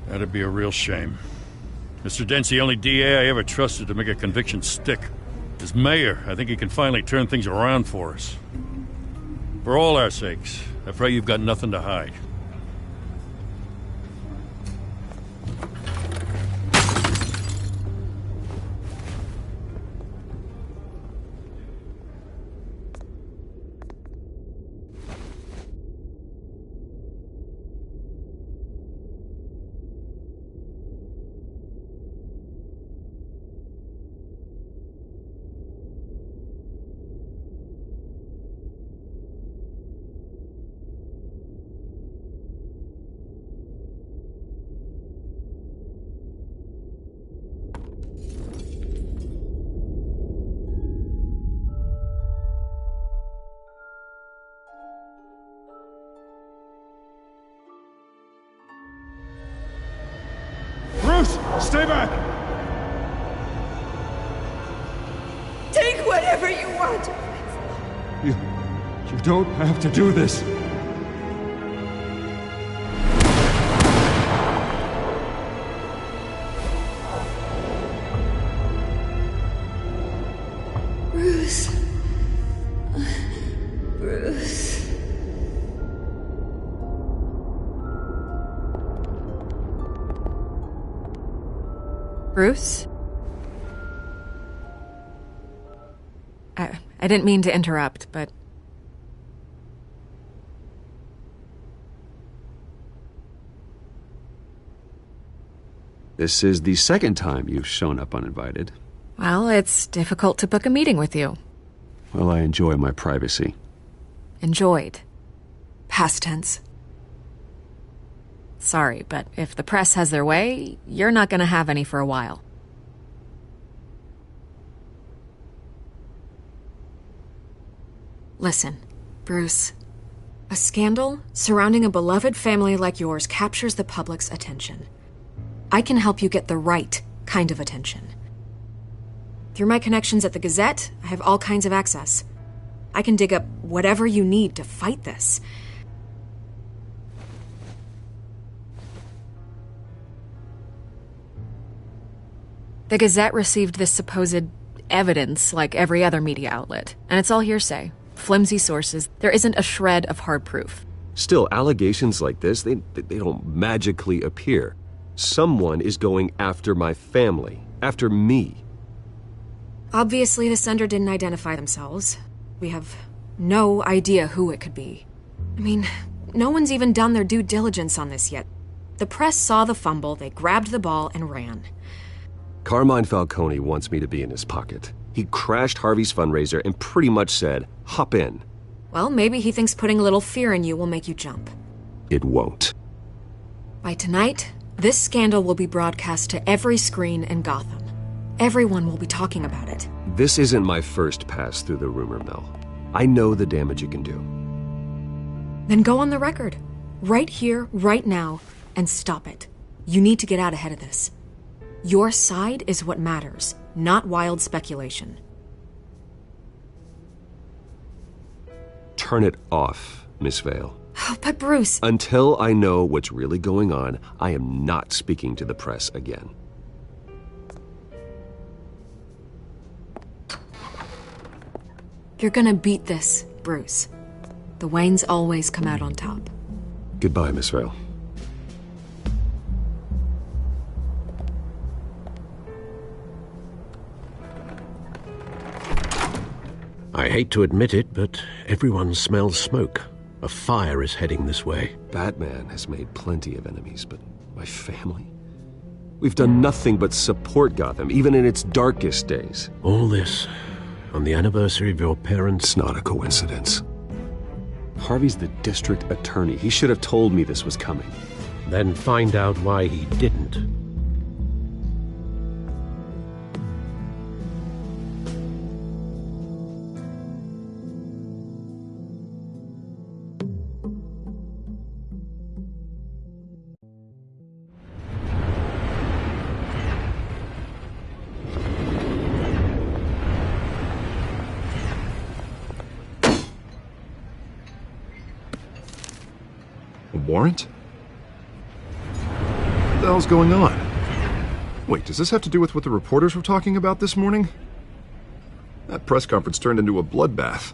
That'd be a real shame. Mr. Dent's the only DA I ever trusted to make a conviction stick. As mayor, I think he can finally turn things around for us. For all our sakes, I pray you've got nothing to hide. Stay back! Take whatever you want. You don't have to do this. Bruce. Bruce. Bruce? I didn't mean to interrupt, but... This is the second time you've shown up uninvited. Well, it's difficult to book a meeting with you. Well, I enjoy my privacy. Enjoyed. Past tense. Sorry, but if the press has their way, you're not gonna have any for a while. Listen, Bruce. A scandal surrounding a beloved family like yours captures the public's attention. I can help you get the right kind of attention. Through my connections at the Gazette, I have all kinds of access. I can dig up whatever you need to fight this. The Gazette received this supposed evidence like every other media outlet, and it's all hearsay. Flimsy sources. There isn't a shred of hard proof. Still, allegations like this, they don't magically appear. Someone is going after my family, after me. Obviously, the sender didn't identify themselves. We have no idea who it could be. I mean, no one's even done their due diligence on this yet. The press saw the fumble, they grabbed the ball and ran. Carmine Falcone wants me to be in his pocket. He crashed Harvey's fundraiser and pretty much said, hop in. Well, maybe he thinks putting a little fear in you will make you jump. It won't. By tonight, this scandal will be broadcast to every screen in Gotham. Everyone will be talking about it. This isn't my first pass through the rumor mill. I know the damage it can do. Then go on the record. Right here, right now, and stop it. You need to get out ahead of this. Your side is what matters, not wild speculation. Turn it off, Miss Vale. Oh, but Bruce... Until I know what's really going on, I am not speaking to the press again. You're gonna beat this, Bruce. The Waynes always come out on top. Goodbye, Miss Vale. I hate to admit it, but everyone smells smoke. A fire is heading this way. Batman has made plenty of enemies, but my family? We've done nothing but support Gotham, even in its darkest days. All this on the anniversary of your parents'... It's not a coincidence. Harvey's the district attorney. He should have told me this was coming. Then find out why he didn't. Warrant? What the hell's going on? Wait, does this have to do with what the reporters were talking about this morning? That press conference turned into a bloodbath.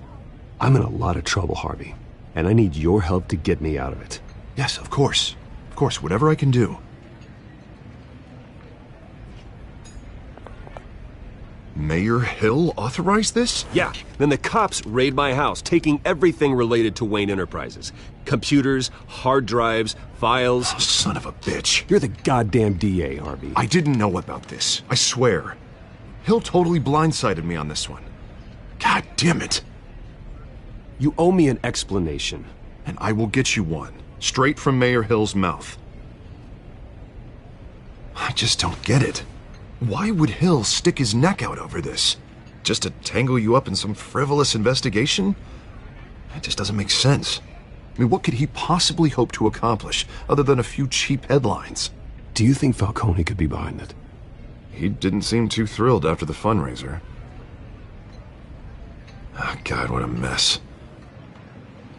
I'm in a lot of trouble, Harvey, and I need your help to get me out of it. Yes, of course. Of course, whatever I can do. Mayor Hill authorized this? Yeah, then the cops raid my house, taking everything related to Wayne Enterprises. Computers, hard drives, files. Oh, son of a bitch. You're the goddamn DA, Harvey. I didn't know about this. I swear. Hill totally blindsided me on this one. God damn it. You owe me an explanation. And I will get you one. Straight from Mayor Hill's mouth. I just don't get it. Why would Hill stick his neck out over this? Just to tangle you up in some frivolous investigation? It just doesn't make sense. I mean, what could he possibly hope to accomplish other than a few cheap headlines? Do you think Falcone could be behind it? He didn't seem too thrilled after the fundraiser. Oh, God, what a mess.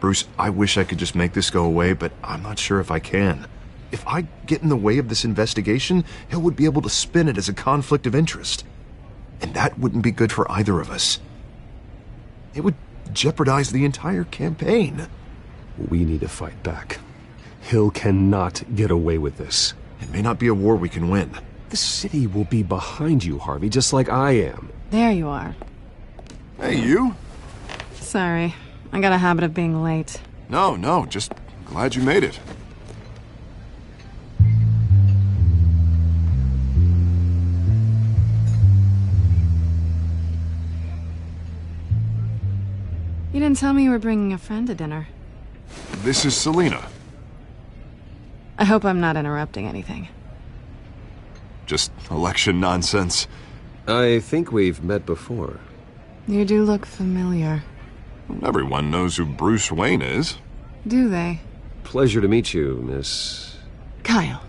Bruce, I wish I could just make this go away, but I'm not sure if I can. If I get in the way of this investigation, Hill would be able to spin it as a conflict of interest. And that wouldn't be good for either of us. It would jeopardize the entire campaign. We need to fight back. Hill cannot get away with this. It may not be a war we can win. The city will be behind you, Harvey, just like I am. There you are. Hey, you? Sorry. I got a habit of being late. No, just glad you made it. You didn't tell me you were bringing a friend to dinner. This is Selina. I hope I'm not interrupting anything. Just election nonsense. I think we've met before. You do look familiar. Everyone knows who Bruce Wayne is. Do they? Pleasure to meet you, Miss... Kyle.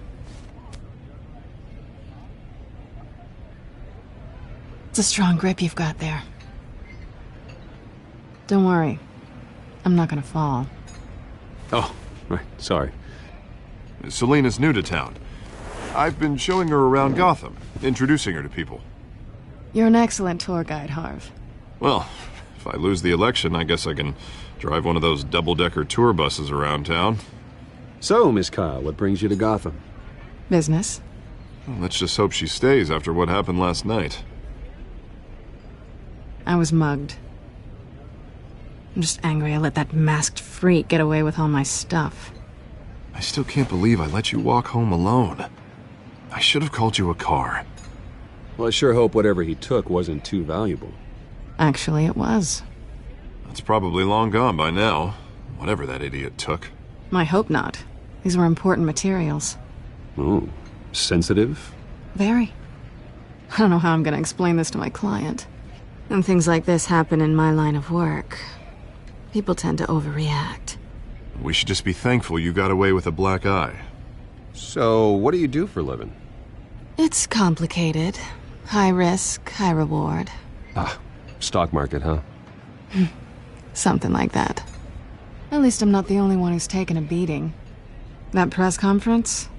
It's a strong grip you've got there. Don't worry. I'm not gonna fall. Oh, right. Sorry. Selina's new to town. I've been showing her around Gotham, introducing her to people. You're an excellent tour guide, Harv. Well, if I lose the election, I guess I can drive one of those double-decker tour buses around town. So, Miss Kyle, what brings you to Gotham? Business. Well, let's just hope she stays after what happened last night. I was mugged. I'm just angry I let that masked freak get away with all my stuff. I still can't believe I let you walk home alone. I should have called you a car. Well, I sure hope whatever he took wasn't too valuable. Actually, it was. It's probably long gone by now, whatever that idiot took. I hope not. These were important materials. Ooh, sensitive? Very. I don't know how I'm gonna explain this to my client. When things like this happen in my line of work, people tend to overreact. We should just be thankful you got away with a black eye. So, what do you do for a living? It's complicated. High risk, high reward. Ah, stock market, huh? Something like that. At least I'm not the only one who's taken a beating. That press conference?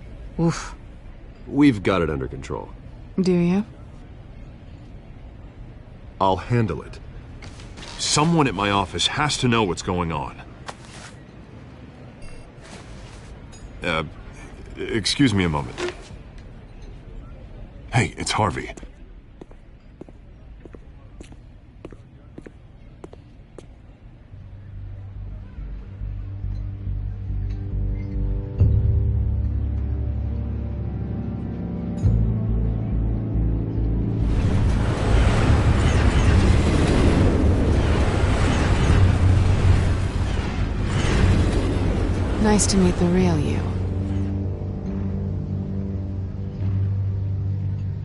Oof. We've got it under control. Do you? I'll handle it. Someone at my office has to know what's going on. Excuse me a moment. Hey, it's Harvey. Nice to meet the real you.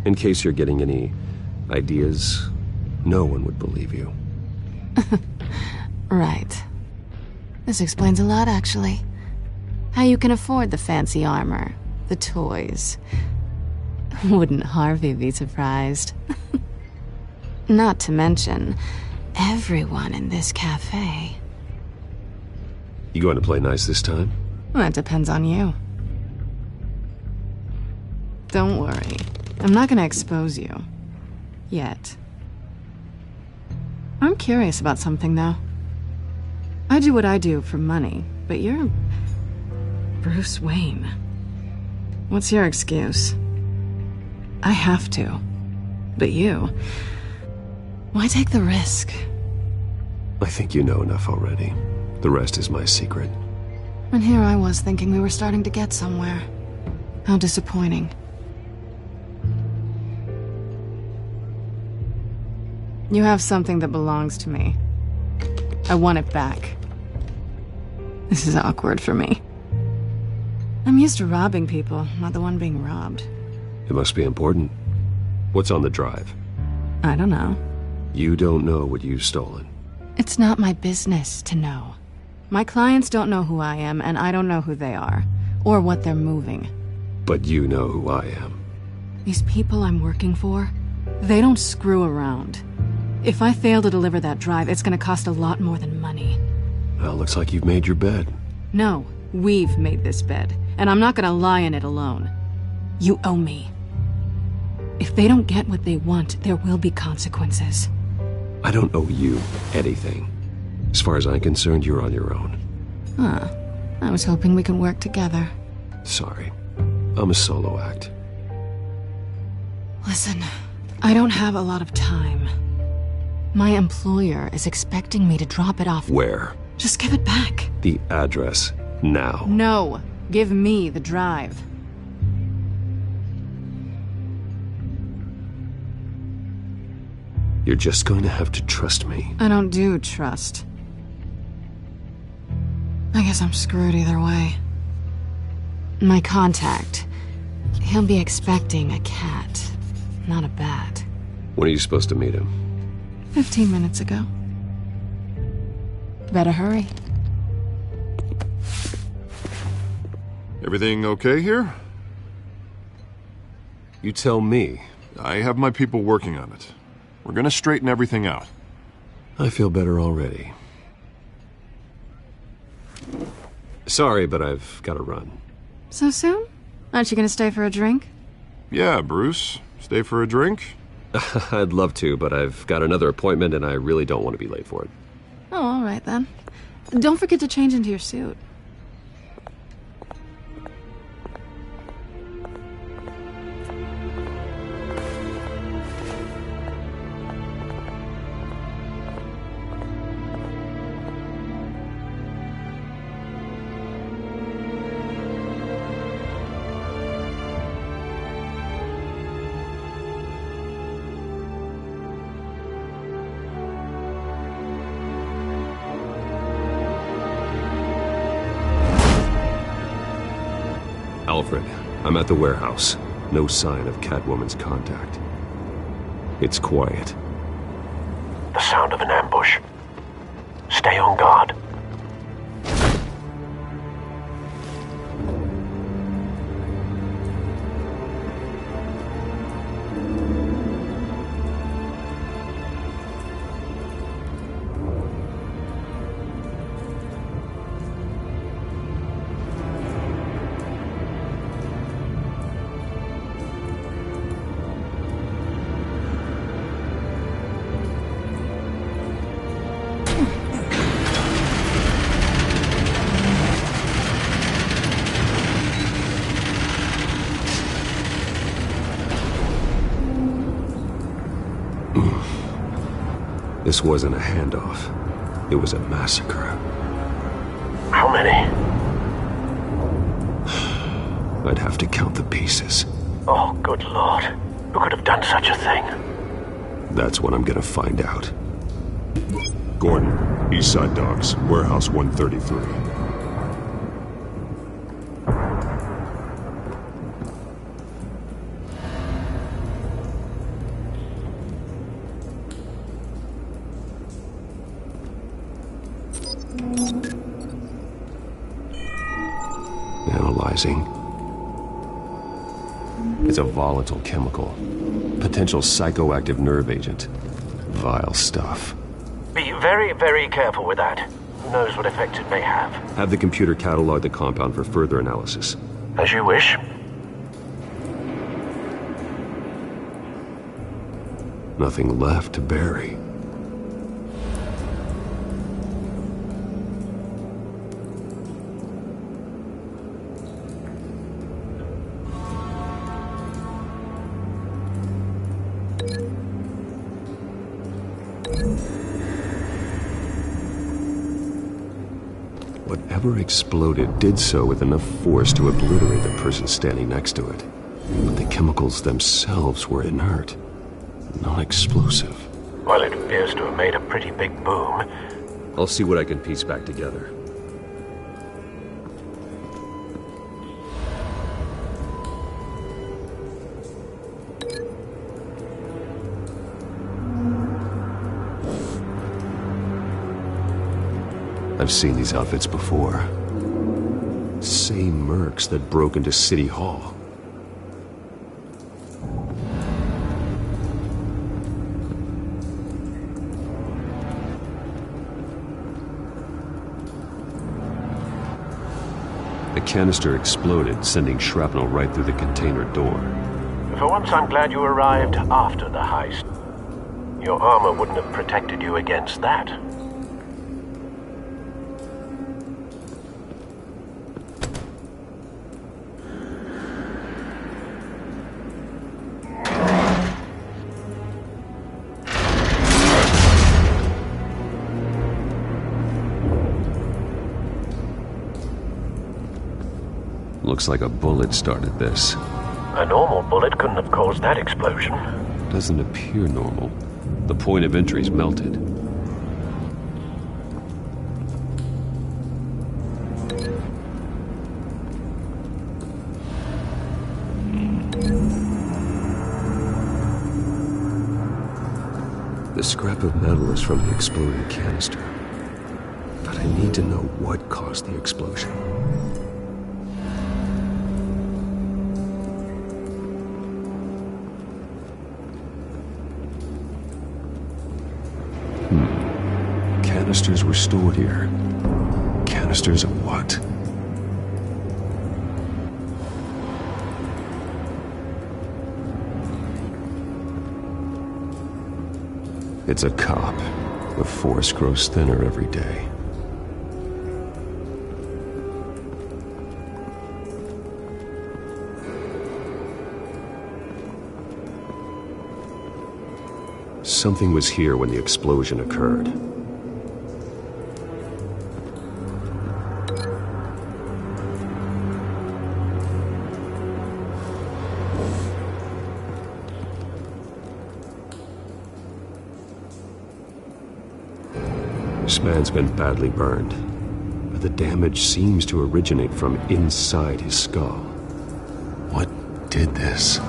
In case you're getting any ideas, no one would believe you. Right. This explains a lot, actually. How you can afford the fancy armor, the toys. Wouldn't Harvey be surprised? Not to mention, everyone in this cafe. You going to play nice this time? Well, that depends on you. Don't worry. I'm not gonna expose you. Yet. I'm curious about something, though. I do what I do for money, but you're... Bruce Wayne. What's your excuse? I have to. But you... Why take the risk? I think you know enough already. The rest is my secret. And here I was thinking we were starting to get somewhere. How disappointing. You have something that belongs to me. I want it back. This is awkward for me. I'm used to robbing people, not the one being robbed. It must be important. What's on the drive? I don't know. You don't know what you've stolen. It's not my business to know. My clients don't know who I am, and I don't know who they are, or what they're moving. But you know who I am. These people I'm working for, they don't screw around. If I fail to deliver that drive, it's gonna cost a lot more than money. Well, looks like you've made your bed. No, we've made this bed, and I'm not gonna lie in it alone. You owe me. If they don't get what they want, there will be consequences. I don't owe you anything. As far as I'm concerned, you're on your own. Huh. I was hoping we could work together. Sorry. I'm a solo act. Listen, I don't have a lot of time. My employer is expecting me to drop it off. Where? Just give it back. The address. Now. No. Give me the drive. You're just going to have to trust me. I don't do trust. I guess I'm screwed either way. My contact. He'll be expecting a cat, not a bat. When are you supposed to meet him? 15 minutes ago. Better hurry. Everything okay here? You tell me. I have my people working on it. We're gonna straighten everything out. I feel better already. Sorry, but I've got to run. So soon? Aren't you gonna stay for a drink? Yeah, Bruce. Stay for a drink? I'd love to, but I've got another appointment and I really don't want to be late for it. Oh, all right then. Don't forget to change into your suit. Alfred, I'm at the warehouse. No sign of Catwoman's contact. It's quiet. The sound of an ambush. Stay on guard. This wasn't a handoff. It was a massacre. How many? I'd have to count the pieces. Oh, good Lord. Who could have done such a thing? That's what I'm gonna find out. Gordon, Eastside Docks, Warehouse 133. Analyzing. It's a volatile chemical. Potential psychoactive nerve agent. Vile stuff. Be very, very careful with that. Who knows what effect it may have. Have the computer catalog the compound for further analysis. As you wish. Nothing left to bury. Whatever exploded did so with enough force to obliterate the person standing next to it. But the chemicals themselves were inert, non-explosive. Well, it appears to have made a pretty big boom. I'll see what I can piece back together. I've seen these outfits before. Same mercs that broke into City Hall. A canister exploded, sending shrapnel right through the container door. For once, I'm glad you arrived after the heist. Your armor wouldn't have protected you against that. Looks like a bullet started this. A normal bullet couldn't have caused that explosion. Doesn't appear normal. The point of entry's melted. The scrap of metal is from the exploding canister. But I need to know what caused the explosion. Canisters were stored here. Canisters of what? It's a cop. The force grows thinner every day. Something was here when the explosion occurred. This man's been badly burned, but the damage seems to originate from inside his skull. What did this?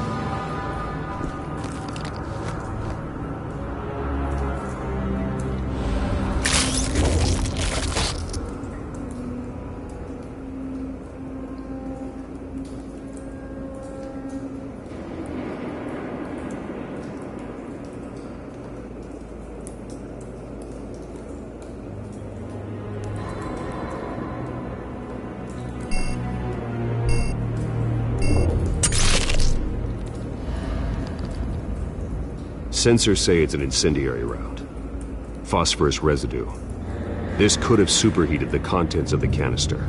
Sensors say it's an incendiary round. Phosphorus residue. This could have superheated the contents of the canister,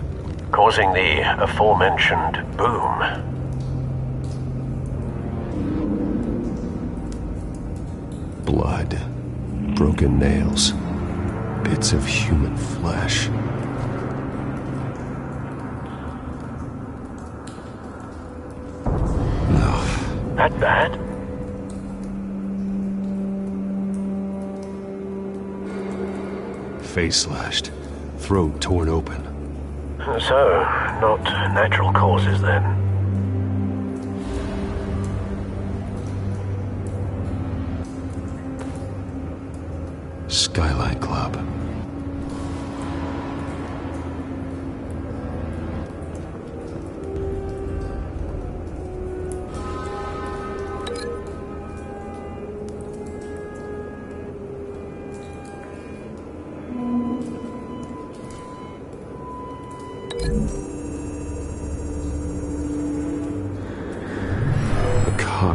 causing the aforementioned boom. Blood. Broken nails. Bits of human flesh. No. That bad? Face slashed, throat torn open. So, not natural causes then. Skyline Club.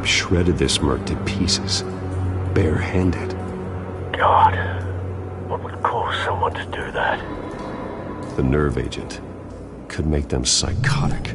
Shredded this merc to pieces, barehanded. God, what would cause someone to do that? The nerve agent could make them psychotic.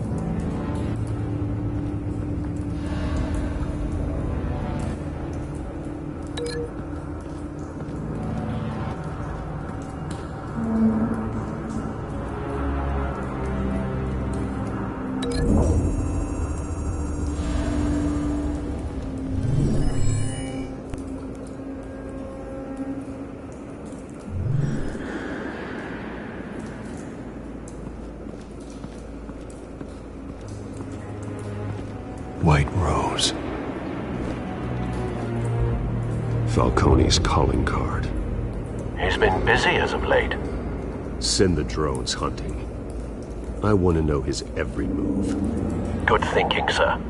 White Rose. Falcone's calling card. He's been busy as of late. Send the drones hunting. I want to know his every move. Good thinking, sir.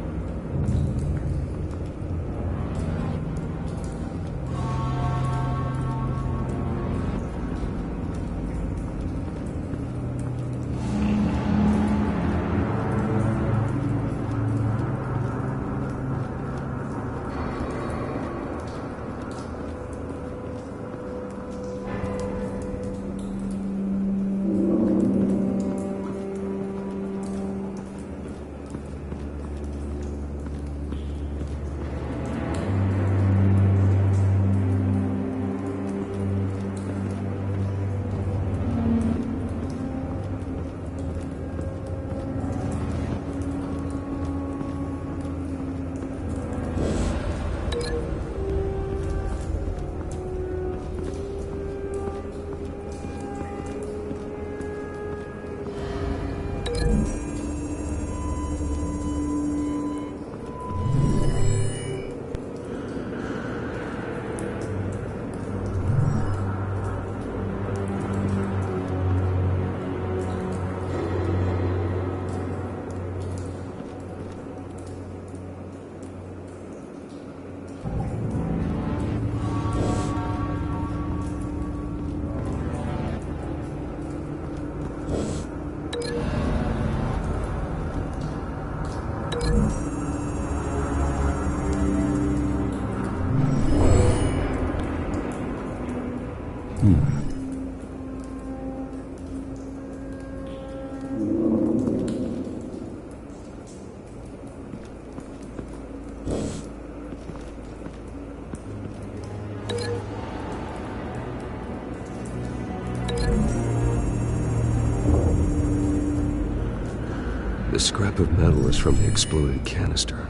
The scrap of metal is from the exploded canister.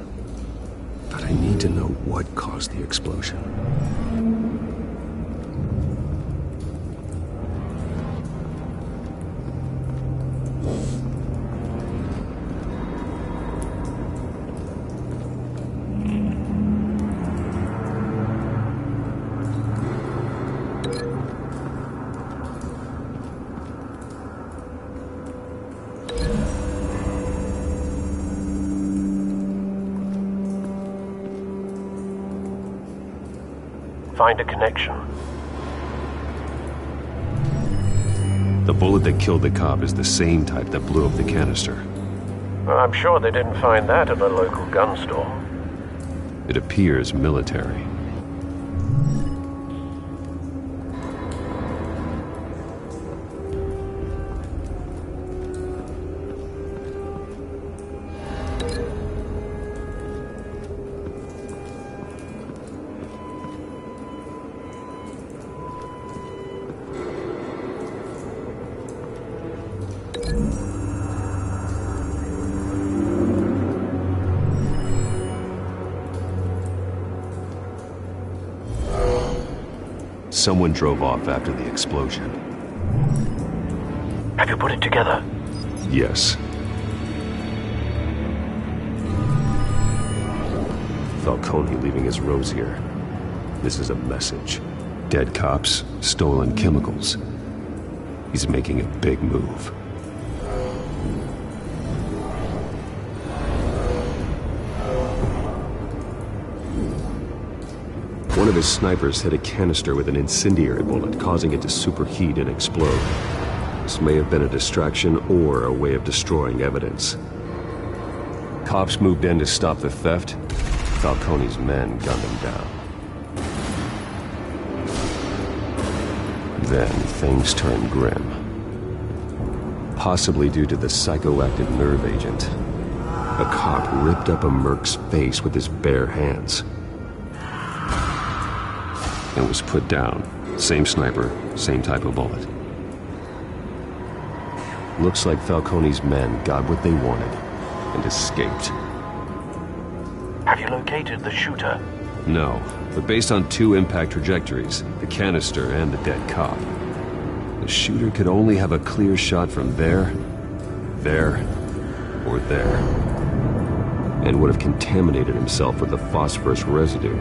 But I need to know what caused the explosion. Find a connection. The bullet that killed the cop is the same type that blew up the canister. Well, I'm sure they didn't find that at a local gun store. It appears military. Someone drove off after the explosion. Have you put it together? Yes. Falcone leaving his rose here. This is a message. Dead cops, stolen chemicals. He's making a big move. One of his snipers hit a canister with an incendiary bullet, causing it to superheat and explode. This may have been a distraction or a way of destroying evidence. Cops moved in to stop the theft. Falcone's men gunned him down. Then things turned grim. Possibly due to the psychoactive nerve agent. A cop ripped up a merc's face with his bare hands. And was put down. Same sniper, same type of bullet. Looks like Falcone's men got what they wanted and escaped. Have you located the shooter? No, but based on two impact trajectories, the canister and the dead cop, the shooter could only have a clear shot from there, or there, and would have contaminated himself with the phosphorus residue.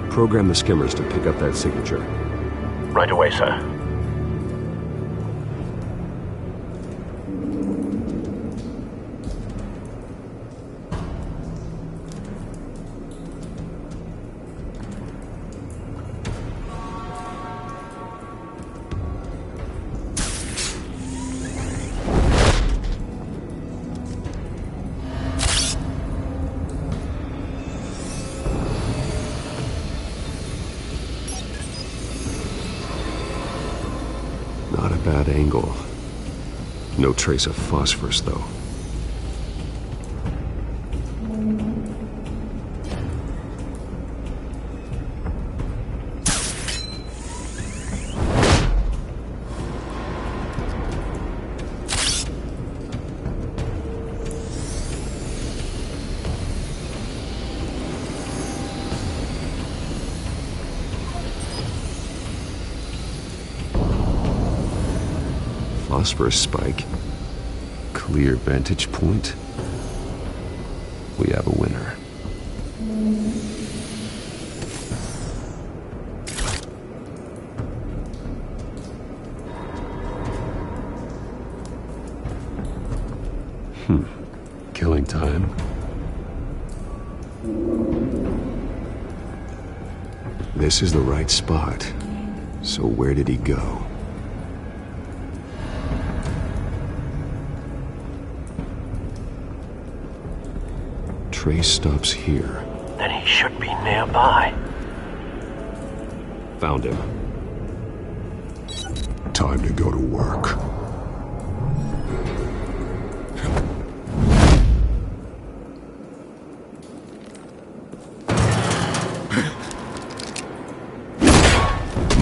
Program the skimmers to pick up that signature. Right away, sir. Not a bad angle. No trace of phosphorus, though. Phosphorus spike. Clear vantage point. We have a winner. Killing time. This is the right spot. So where did he go? Trace stops here. Then he should be nearby. Found him. Time to go to work.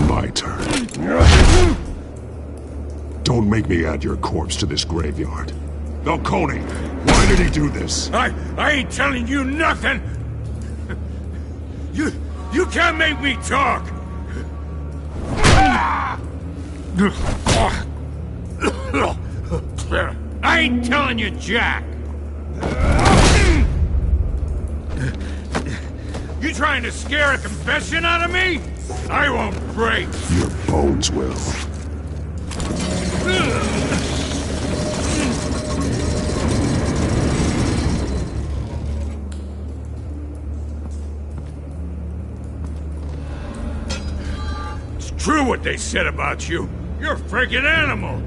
My turn. Don't make me add your corpse to this graveyard. Falcone, why did he do this? I ain't telling you nothing! You can't make me talk! I ain't telling you, Jack! You trying to scare a confession out of me? I won't break! Your bones will. It's true what they said about you. You're a freaking animal!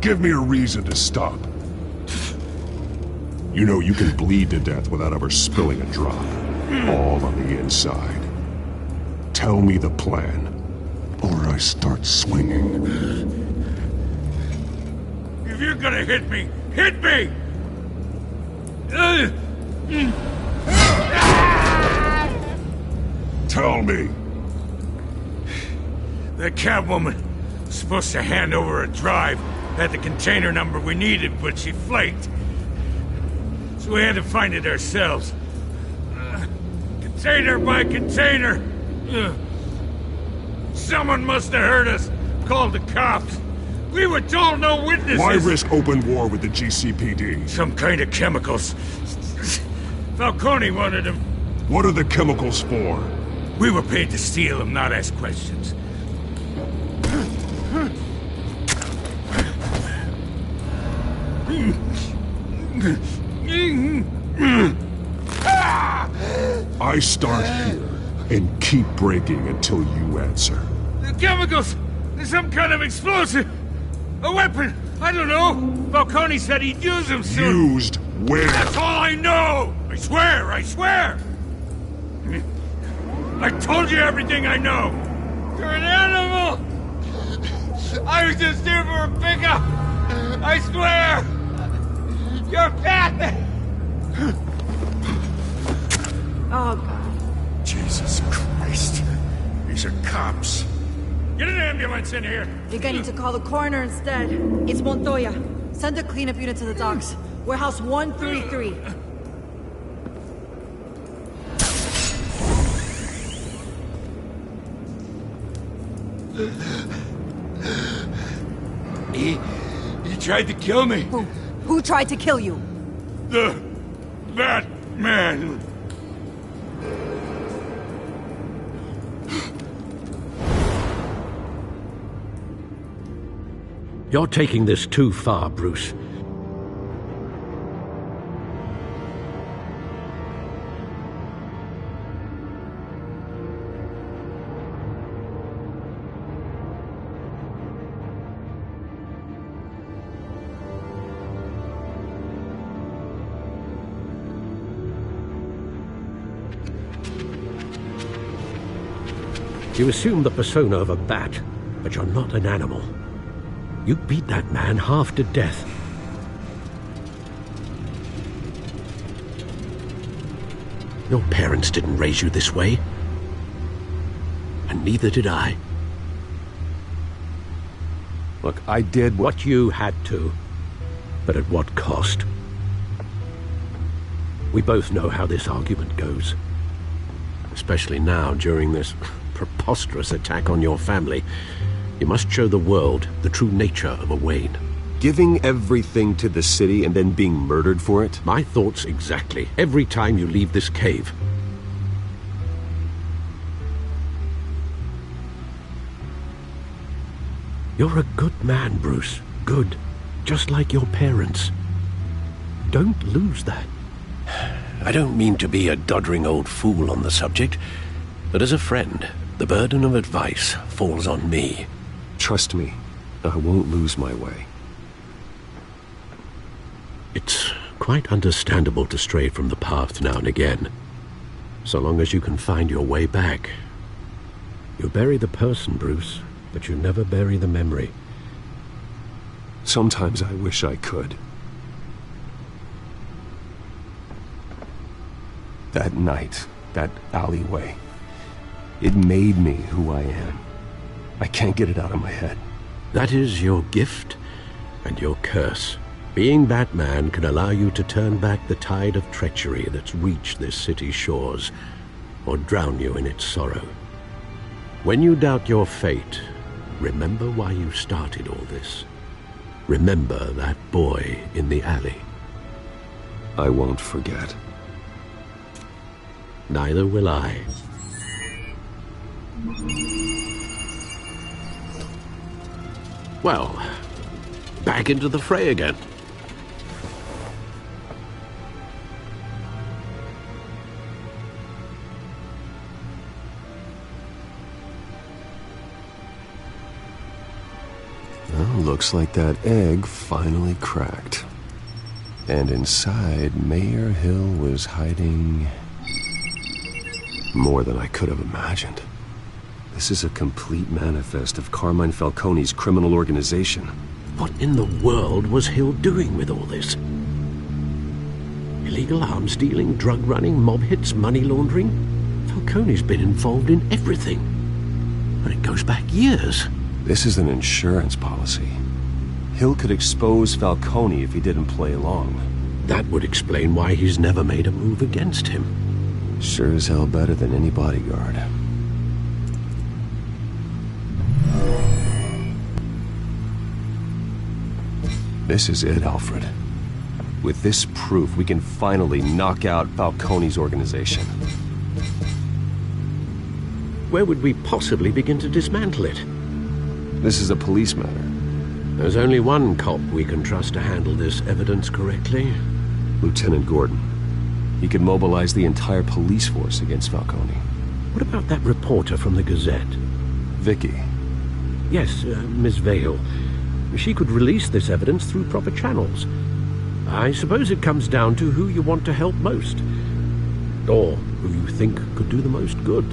Give me a reason to stop. You know you can bleed to death without ever spilling a drop. All on the inside. Tell me the plan, or I start swinging. If you're gonna hit me, hit me! Tell me! The Catwoman was supposed to hand over a drive, had the container number we needed, but she flaked. So we had to find it ourselves. Container by container. Someone must have heard us, called the cops. We were told no witnesses. Why risk open war with the GCPD? Some kind of chemicals. Falcone wanted them. What are the chemicals for? We were paid to steal them, not ask questions. I start here and keep breaking until you answer. The chemicals! There's some kind of explosive! A weapon! I don't know! Falcone said he'd use them soon! Used where? That's all I know! I swear! I swear! I told you everything I know! You're an animal! I was just here for a pickup! I swear! You're fat! Oh, God. Jesus Christ. These are cops. Get an ambulance in here! You're going to call the coroner instead. It's Montoya. Send a cleanup unit to the docks. Warehouse 133. He tried to kill me. Who tried to kill you? That man. You're taking this too far, Bruce. You assume the persona of a bat, but you're not an animal. You beat that man half to death. Your parents didn't raise you this way. And neither did I. Look, I did what you had to. But at what cost? We both know how this argument goes. Especially now, during this preposterous attack on your family. You must show the world the true nature of a Wayne. Giving everything to the city and then being murdered for it? My thoughts exactly. Every time you leave this cave. You're a good man, Bruce. Good. Just like your parents. Don't lose that. I don't mean to be a doddering old fool on the subject, but as a friend, the burden of advice falls on me. Trust me, I won't lose my way. It's quite understandable to stray from the path now and again, so long as you can find your way back. You bury the person, Bruce, but you never bury the memory. Sometimes I wish I could. That night, that alleyway, it made me who I am. I can't get it out of my head. That is your gift and your curse. Being Batman can allow you to turn back the tide of treachery that's reached this city's shores, or drown you in its sorrow. When you doubt your fate, remember why you started all this. Remember that boy in the alley. I won't forget. Neither will I. Well, back into the fray again. Well, looks like that egg finally cracked. And inside, Mayor Hill was hiding more than I could have imagined. This is a complete manifest of Carmine Falcone's criminal organization. What in the world was Hill doing with all this? Illegal arms dealing, drug running, mob hits, money laundering? Falcone's been involved in everything. But it goes back years. This is an insurance policy. Hill could expose Falcone if he didn't play along. That would explain why he's never made a move against him. Sure as hell better than any bodyguard. This is it, Alfred. With this proof, we can finally knock out Falcone's organization. Where would we possibly begin to dismantle it? This is a police matter. There's only one cop we can trust to handle this evidence correctly. Lieutenant Gordon. He could mobilize the entire police force against Falcone. What about that reporter from the Gazette? Vicky. Yes, Miss Vale. She could release this evidence through proper channels. I suppose it comes down to who you want to help most. Or who you think could do the most good.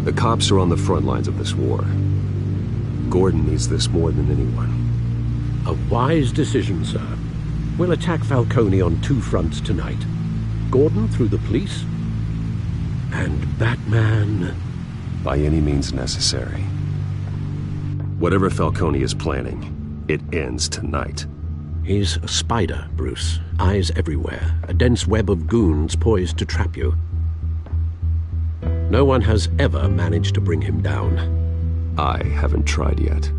The cops are on the front lines of this war. Gordon needs this more than anyone. A wise decision, sir. We'll attack Falcone on two fronts tonight. Gordon through the police, and Batman... by any means necessary. Whatever Falcone is planning, it ends tonight. He's a spider, Bruce. Eyes everywhere. A dense web of goons poised to trap you. No one has ever managed to bring him down. I haven't tried yet.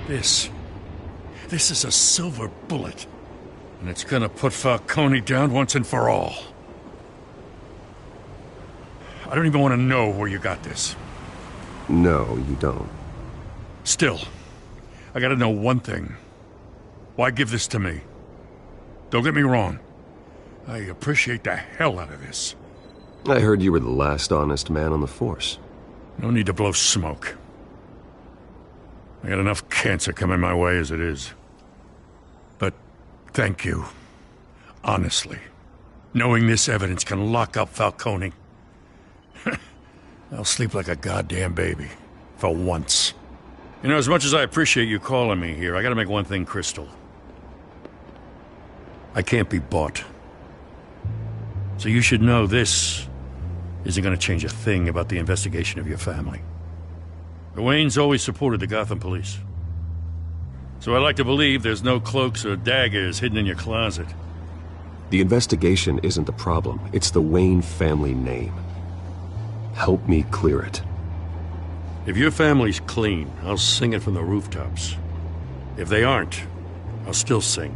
This is a silver bullet. And it's gonna put Falcone down once and for all. I don't even want to know where you got this. No, you don't. Still, I gotta know one thing. Why give this to me? Don't get me wrong. I appreciate the hell out of this. I heard you were the last honest man on the force. No need to blow smoke. I got enough cancer coming my way as it is. But thank you. Honestly. Knowing this evidence can lock up Falcone. I'll sleep like a goddamn baby. For once. You know, as much as I appreciate you calling me here, I gotta make one thing crystal. I can't be bought. So you should know this isn't gonna change a thing about the investigation of your family. The Waynes always supported the Gotham police. So I like to believe there's no cloaks or daggers hidden in your closet. The investigation isn't the problem. It's the Wayne family name. Help me clear it. If your family's clean, I'll sing it from the rooftops. If they aren't, I'll still sing.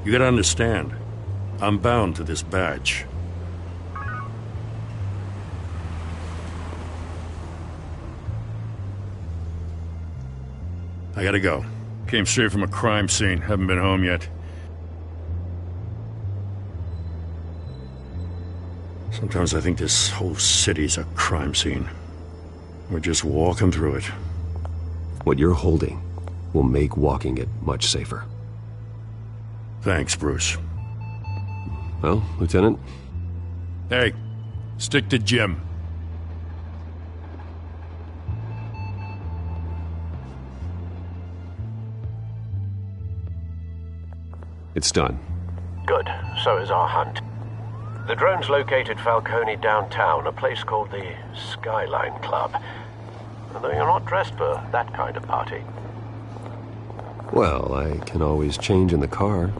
You gotta understand, I'm bound to this badge. I gotta go. Came straight from a crime scene. Haven't been home yet. Sometimes I think this whole city's a crime scene. We're just walking through it. What you're holding will make walking it much safer. Thanks, Bruce. Well, Lieutenant? Hey, stick to Jim. It's done. Good. So is our hunt. The drones located Falcone downtown, a place called the Skyline Club. Although you're not dressed for that kind of party. Well, I can always change in the car.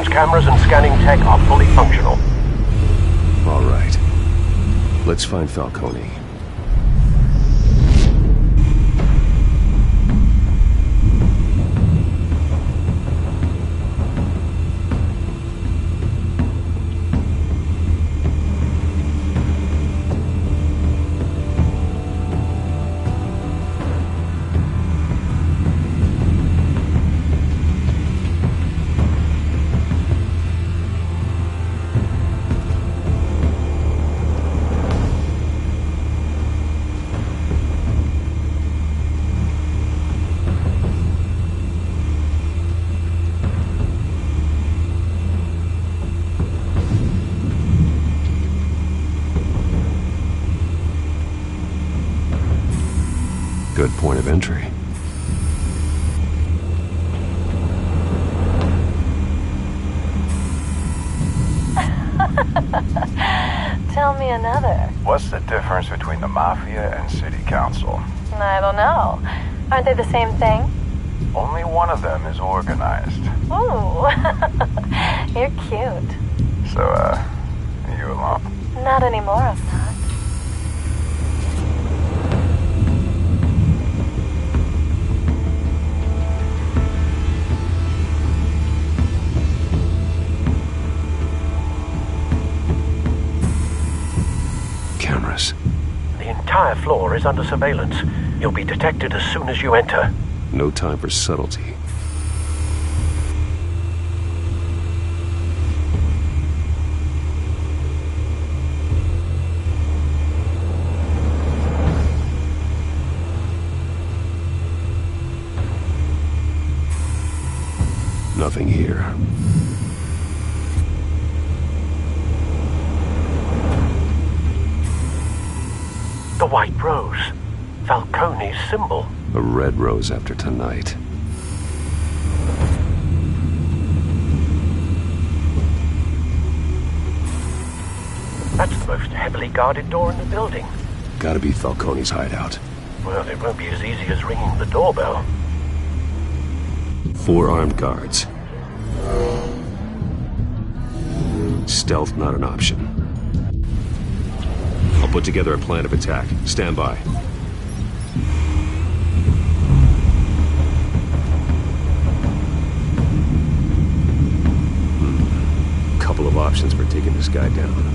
Cameras and scanning tech are fully functional. All right. Let's find Falcone. Good point of entry. Tell me another. What's the difference between the Mafia and City Council? I don't know. Aren't they the same thing? Only one of them is organized. Ooh, you're cute. So, are you alone? Not anymore, I'm not. Cameras. The The entire floor is under surveillance. You'll be detected as soon as you enter. No time for subtlety. Nothing here. The white rose. Falcone's symbol. A red rose after tonight. That's the most heavily guarded door in the building. Gotta be Falcone's hideout. Well, it won't be as easy as ringing the doorbell. 4 armed guards. Stealth not an option. I'll put together a plan of attack. Stand by. Couple of options for taking this guy down.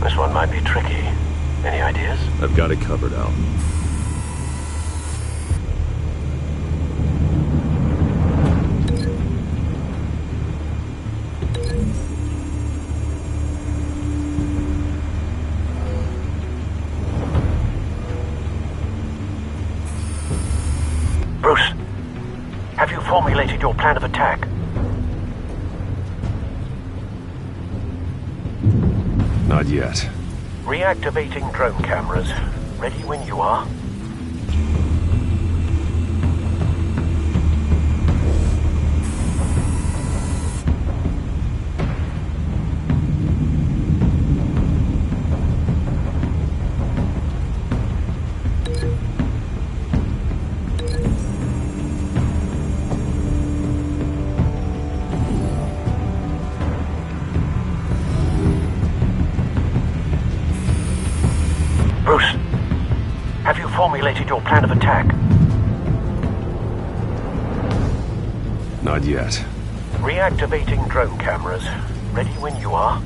This one might be tricky. Any ideas? I've got it covered, Al. Bruce, have you formulated your plan of attack? Not yet. Reactivating drone cameras. Ready when you are. Bruce, have you formulated your plan of attack? Not yet. Reactivating drone cameras. Ready when you are.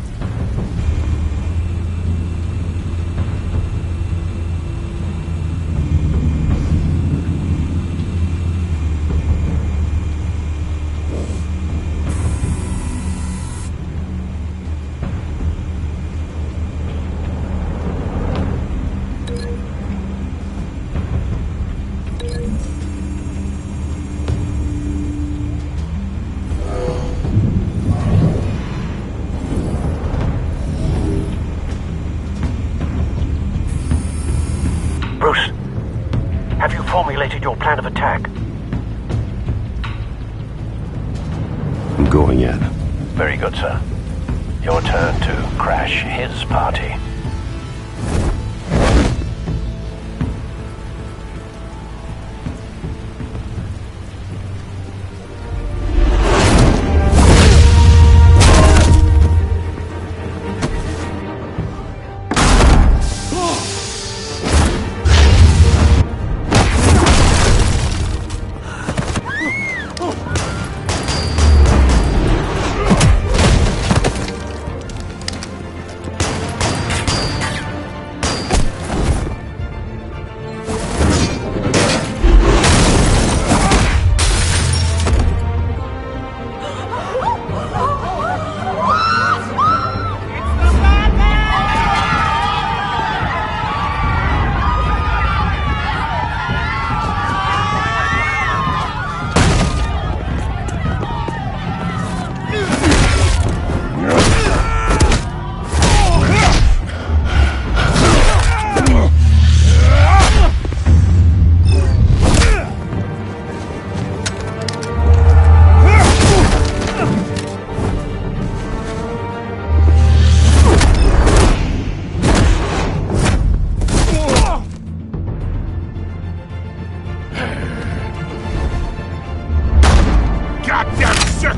Bruce, have you formulated your plan of attack? I'm going in. Very good, sir. Your turn to crash his party.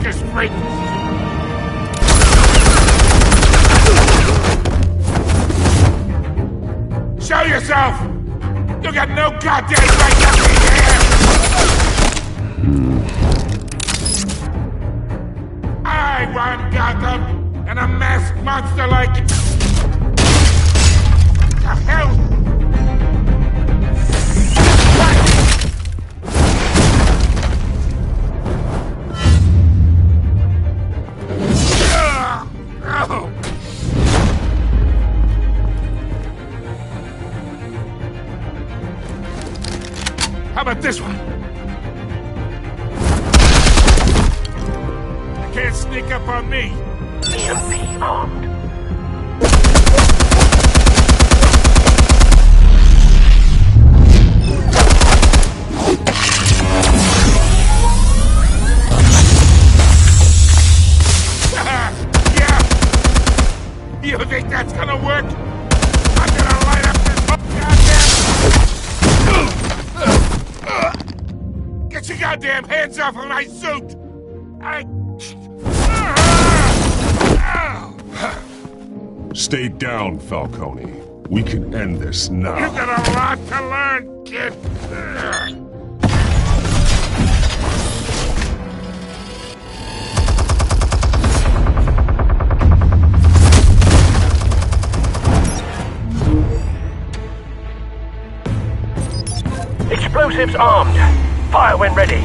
circus freak! Show yourself! You got no goddamn right to be here! I run Gotham, and a masked monster like... The hell? How about this one? You can't sneak up on me. EMP armed. Yeah! You think that's gonna work? I'm gonna light up this whole goddamn... Get your goddamn hands off of my suit! Stay down, Falcone. We can end this now. You got a lot to learn, kid! Explosives armed. Fire when ready.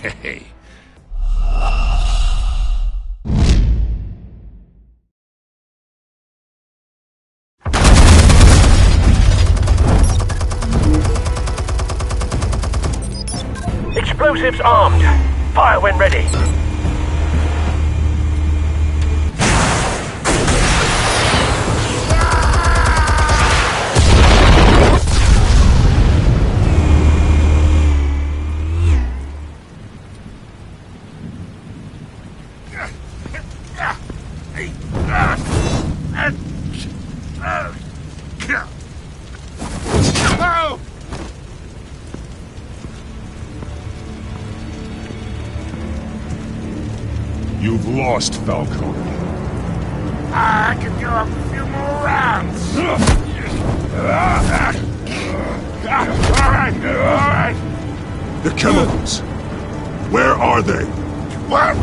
Hey. Explosives armed. Fire when ready. You've lost, Falcone. I could go a few more rounds. All right. The chemicals. Where are they? What?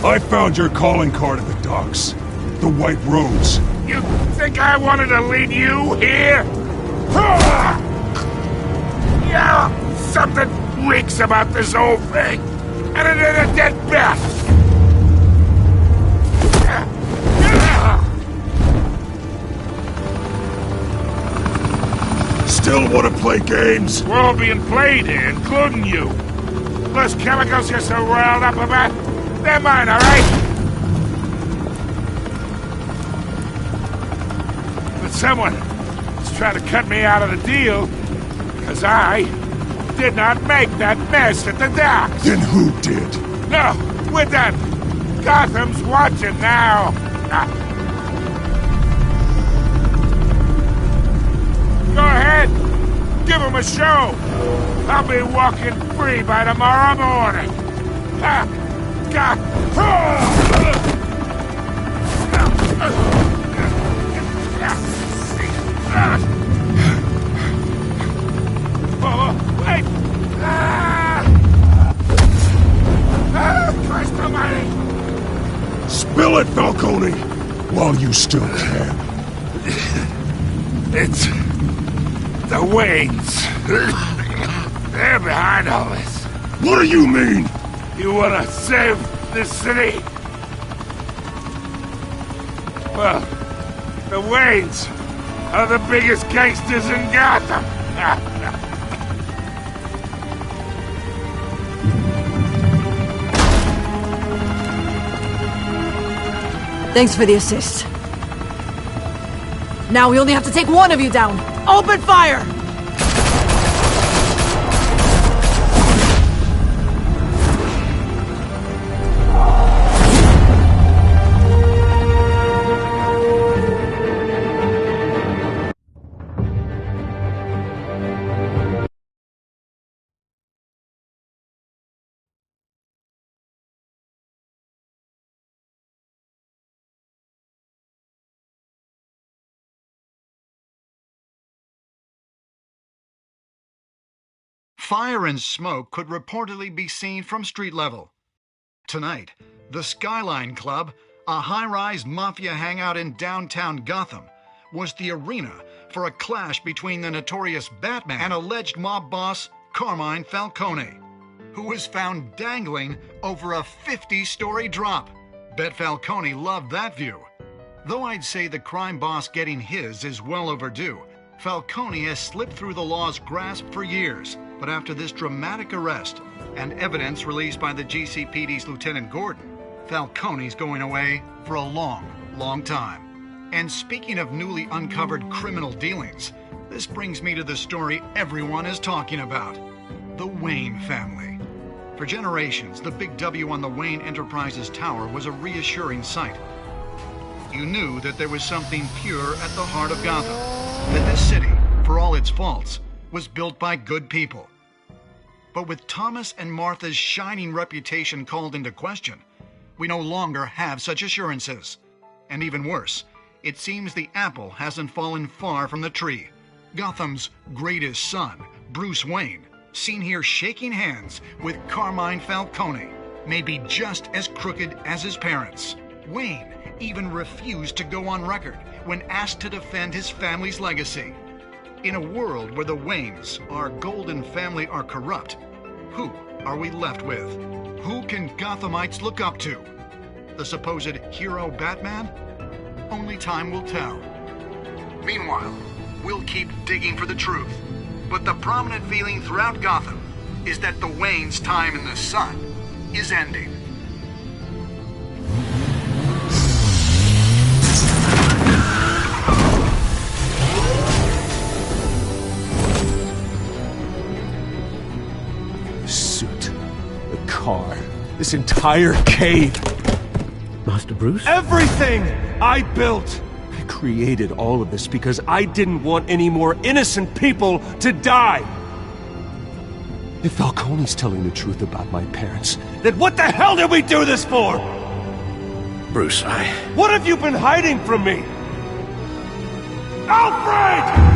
I found your calling card at the docks. The White Rose. You think I wanted to lead you here? Yeah, something reeks about this whole thing. And it ain't a dead bat. Still want to play games? We're all being played here, including you. Those chemicals you're so riled up about, they're mine, all right? But someone is trying to cut me out of the deal, because I did not make that mess at the docks. Then who did? No, we're done. Gotham's watching now. Go ahead. Give him a show. I'll be walking free by tomorrow morning. God. Oh, wait. Christ almighty. Spill it, Falcone, while you still can. It's the Waynes. They're behind all this. What do you mean? You wanna save this city? Well, the Waynes are the biggest gangsters in Gotham. Thanks for the assist. Now we only have to take one of you down. Open fire! Fire and smoke could reportedly be seen from street level. Tonight, the Skyline Club, a high-rise mafia hangout in downtown Gotham, was the arena for a clash between the notorious Batman and alleged mob boss Carmine Falcone, who was found dangling over a 50-story drop. Bet Falcone loved that view. Though I'd say the crime boss getting his is well overdue, Falcone has slipped through the law's grasp for years. But after this dramatic arrest and evidence released by the GCPD's Lieutenant Gordon, Falcone's going away for a long, long time. And speaking of newly uncovered criminal dealings, this brings me to the story everyone is talking about: the Wayne family. For generations, the big W on the Wayne Enterprises Tower was a reassuring sight. You knew that there was something pure at the heart of Gotham, that this city, for all its faults, was built by good people. But with Thomas and Martha's shining reputation called into question, we no longer have such assurances. And even worse, it seems the apple hasn't fallen far from the tree. Gotham's greatest son, Bruce Wayne, seen here shaking hands with Carmine Falcone, may be just as crooked as his parents. Wayne even refused to go on record when asked to defend his family's legacy. In a world where the Waynes, our golden family, are corrupt, who are we left with? Who can Gothamites look up to? The supposed hero Batman? Only time will tell. Meanwhile, we'll keep digging for the truth. But the prominent feeling throughout Gotham is that the Waynes' time in the sun is ending. The suit, the car, this entire cave. Master Bruce? Everything I built! I created all of this because I didn't want any more innocent people to die! If Falcone's telling the truth about my parents, then what the hell did we do this for? Bruce, What have you been hiding from me? Alfred!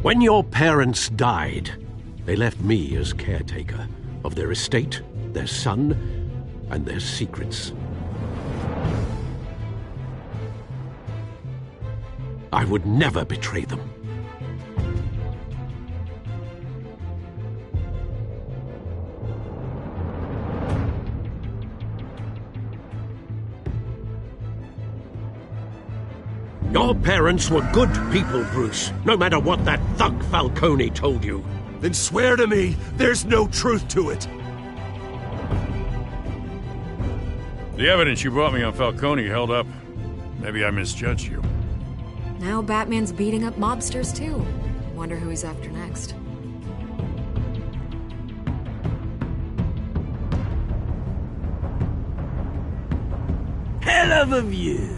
When your parents died, they left me as caretaker of their estate, their son, and their secrets. I would never betray them. Your parents were good people, Bruce, no matter what that thug Falcone told you. Then swear to me there's no truth to it. The evidence you brought me on Falcone held up. Maybe I misjudged you. Now Batman's beating up mobsters, too. Wonder who he's after next. Hell of a view.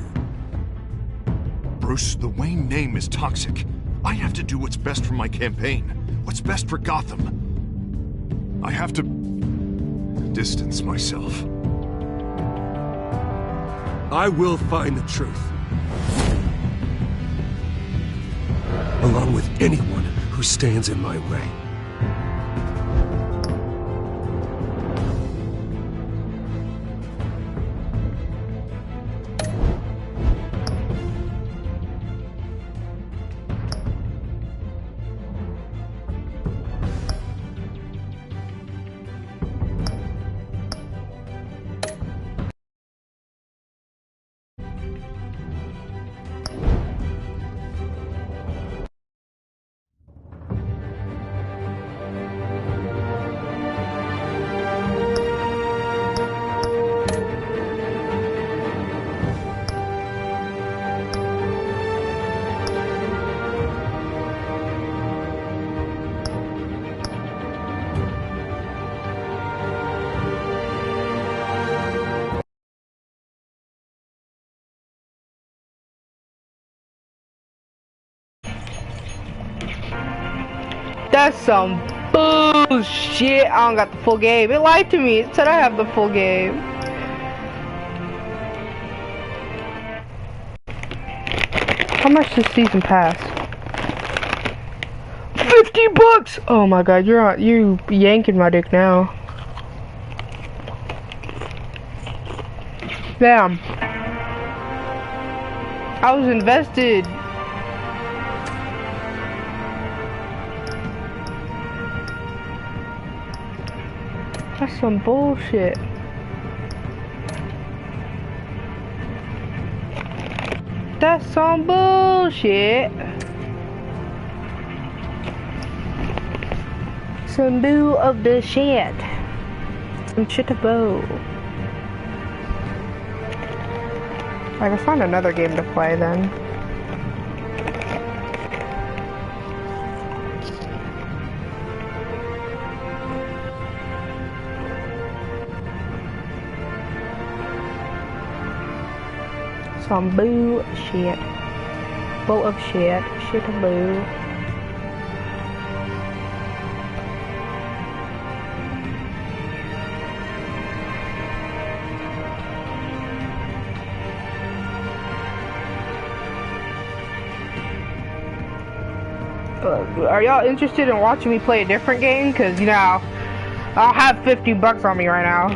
Bruce, the Wayne name is toxic. I have to do what's best for my campaign. What's best for Gotham. I have to distance myself. I will find the truth. Along with anyone who stands in my way. That's some bullshit. I don't got the full game. It lied to me. It said I have the full game. How much does season pass? $50! Oh my god, you yanking my dick now. Damn. I was invested. That's some bullshit. That's some bullshit. Some boo of the shit. Some shit to boo. I can find another game to play then. Some bullshit. Full of shit. Shit of boo. Are y'all interested in watching me play a different game? Cause you know, I'll have $50 on me right now.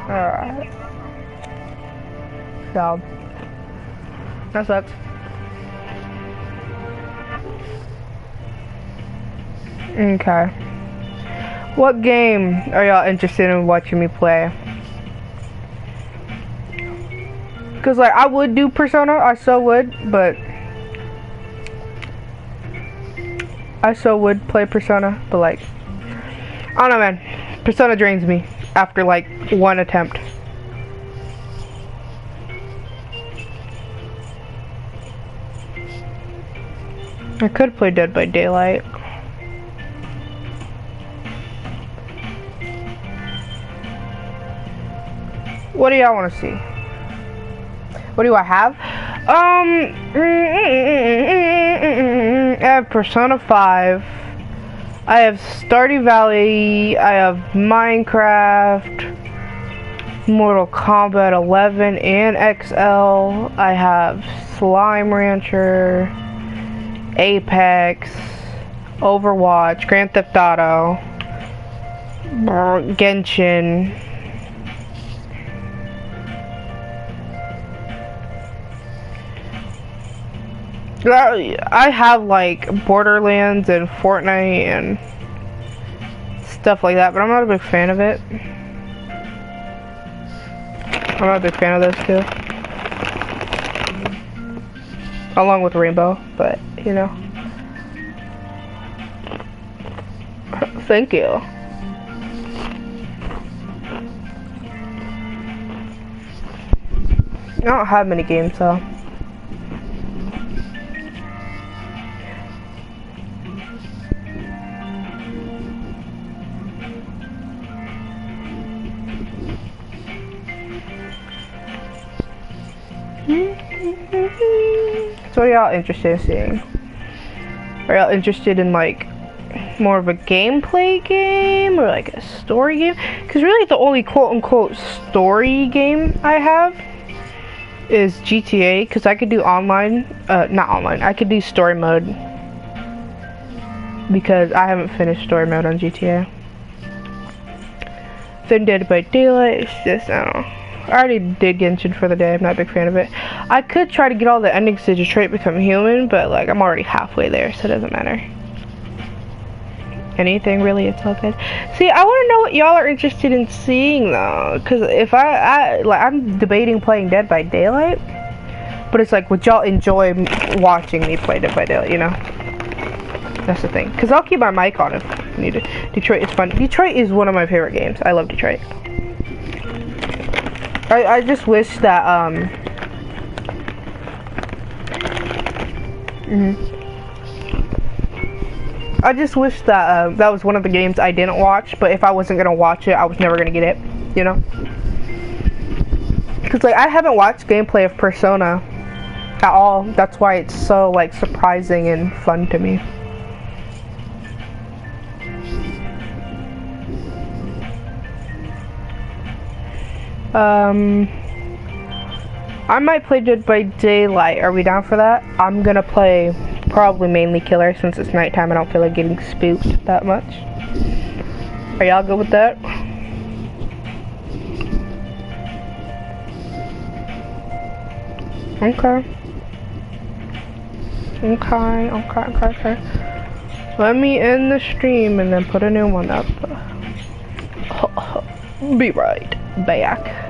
Alright. So, that sucks. Okay. What game are y'all interested in watching me play? Cause like I would do Persona, I so would, but I so would play Persona, but like I don't know, man. Persona drains me after like one attempt. I could play Dead by Daylight. What do y'all want to see? What do I have? I have Persona 5. I have Stardew Valley. I have Minecraft, Mortal Kombat 11 and XL. I have Slime Rancher, Apex, Overwatch, Grand Theft Auto, Genshin. I have like Borderlands and Fortnite and stuff like that, but I'm not a big fan of it. I'm not a big fan of those two. Along with Rainbow, but you know. Thank you. I don't have many games though. So what are y'all interested in seeing? Are y'all interested in like more of a gameplay game or like a story game, because really the only quote-unquote story game I have is GTA, because I could do online, not online, I could do story mode, because I haven't finished story mode on GTA. Then Dead by Daylight, it's just, I don't know. I already did Genshin for the day, I'm not a big fan of it. I could try to get all the endings to Detroit Become Human, but like I'm already halfway there, so it doesn't matter. Anything really, it's all good. See, I want to know what y'all are interested in seeing though, because if I'm debating playing Dead by Daylight, but it's like, would y'all enjoy watching me play Dead by Daylight, you know? That's the thing, because I'll keep my mic on if needed. Detroit is fun. Detroit is one of my favorite games. I love Detroit. I just wish that I just wish that that was one of the games I didn't watch, but if I wasn't gonna watch it, I was never gonna get it, you know? Because like I haven't watched gameplay of Persona at all. That's why it's so like surprising and fun to me. I might play Dead by Daylight. Are we down for that? I'm gonna play probably mainly Killer since it's nighttime. I don't feel like getting spooked that much. Are y'all good with that? Okay. Okay. Let me end the stream and then put a new one up. Be right back.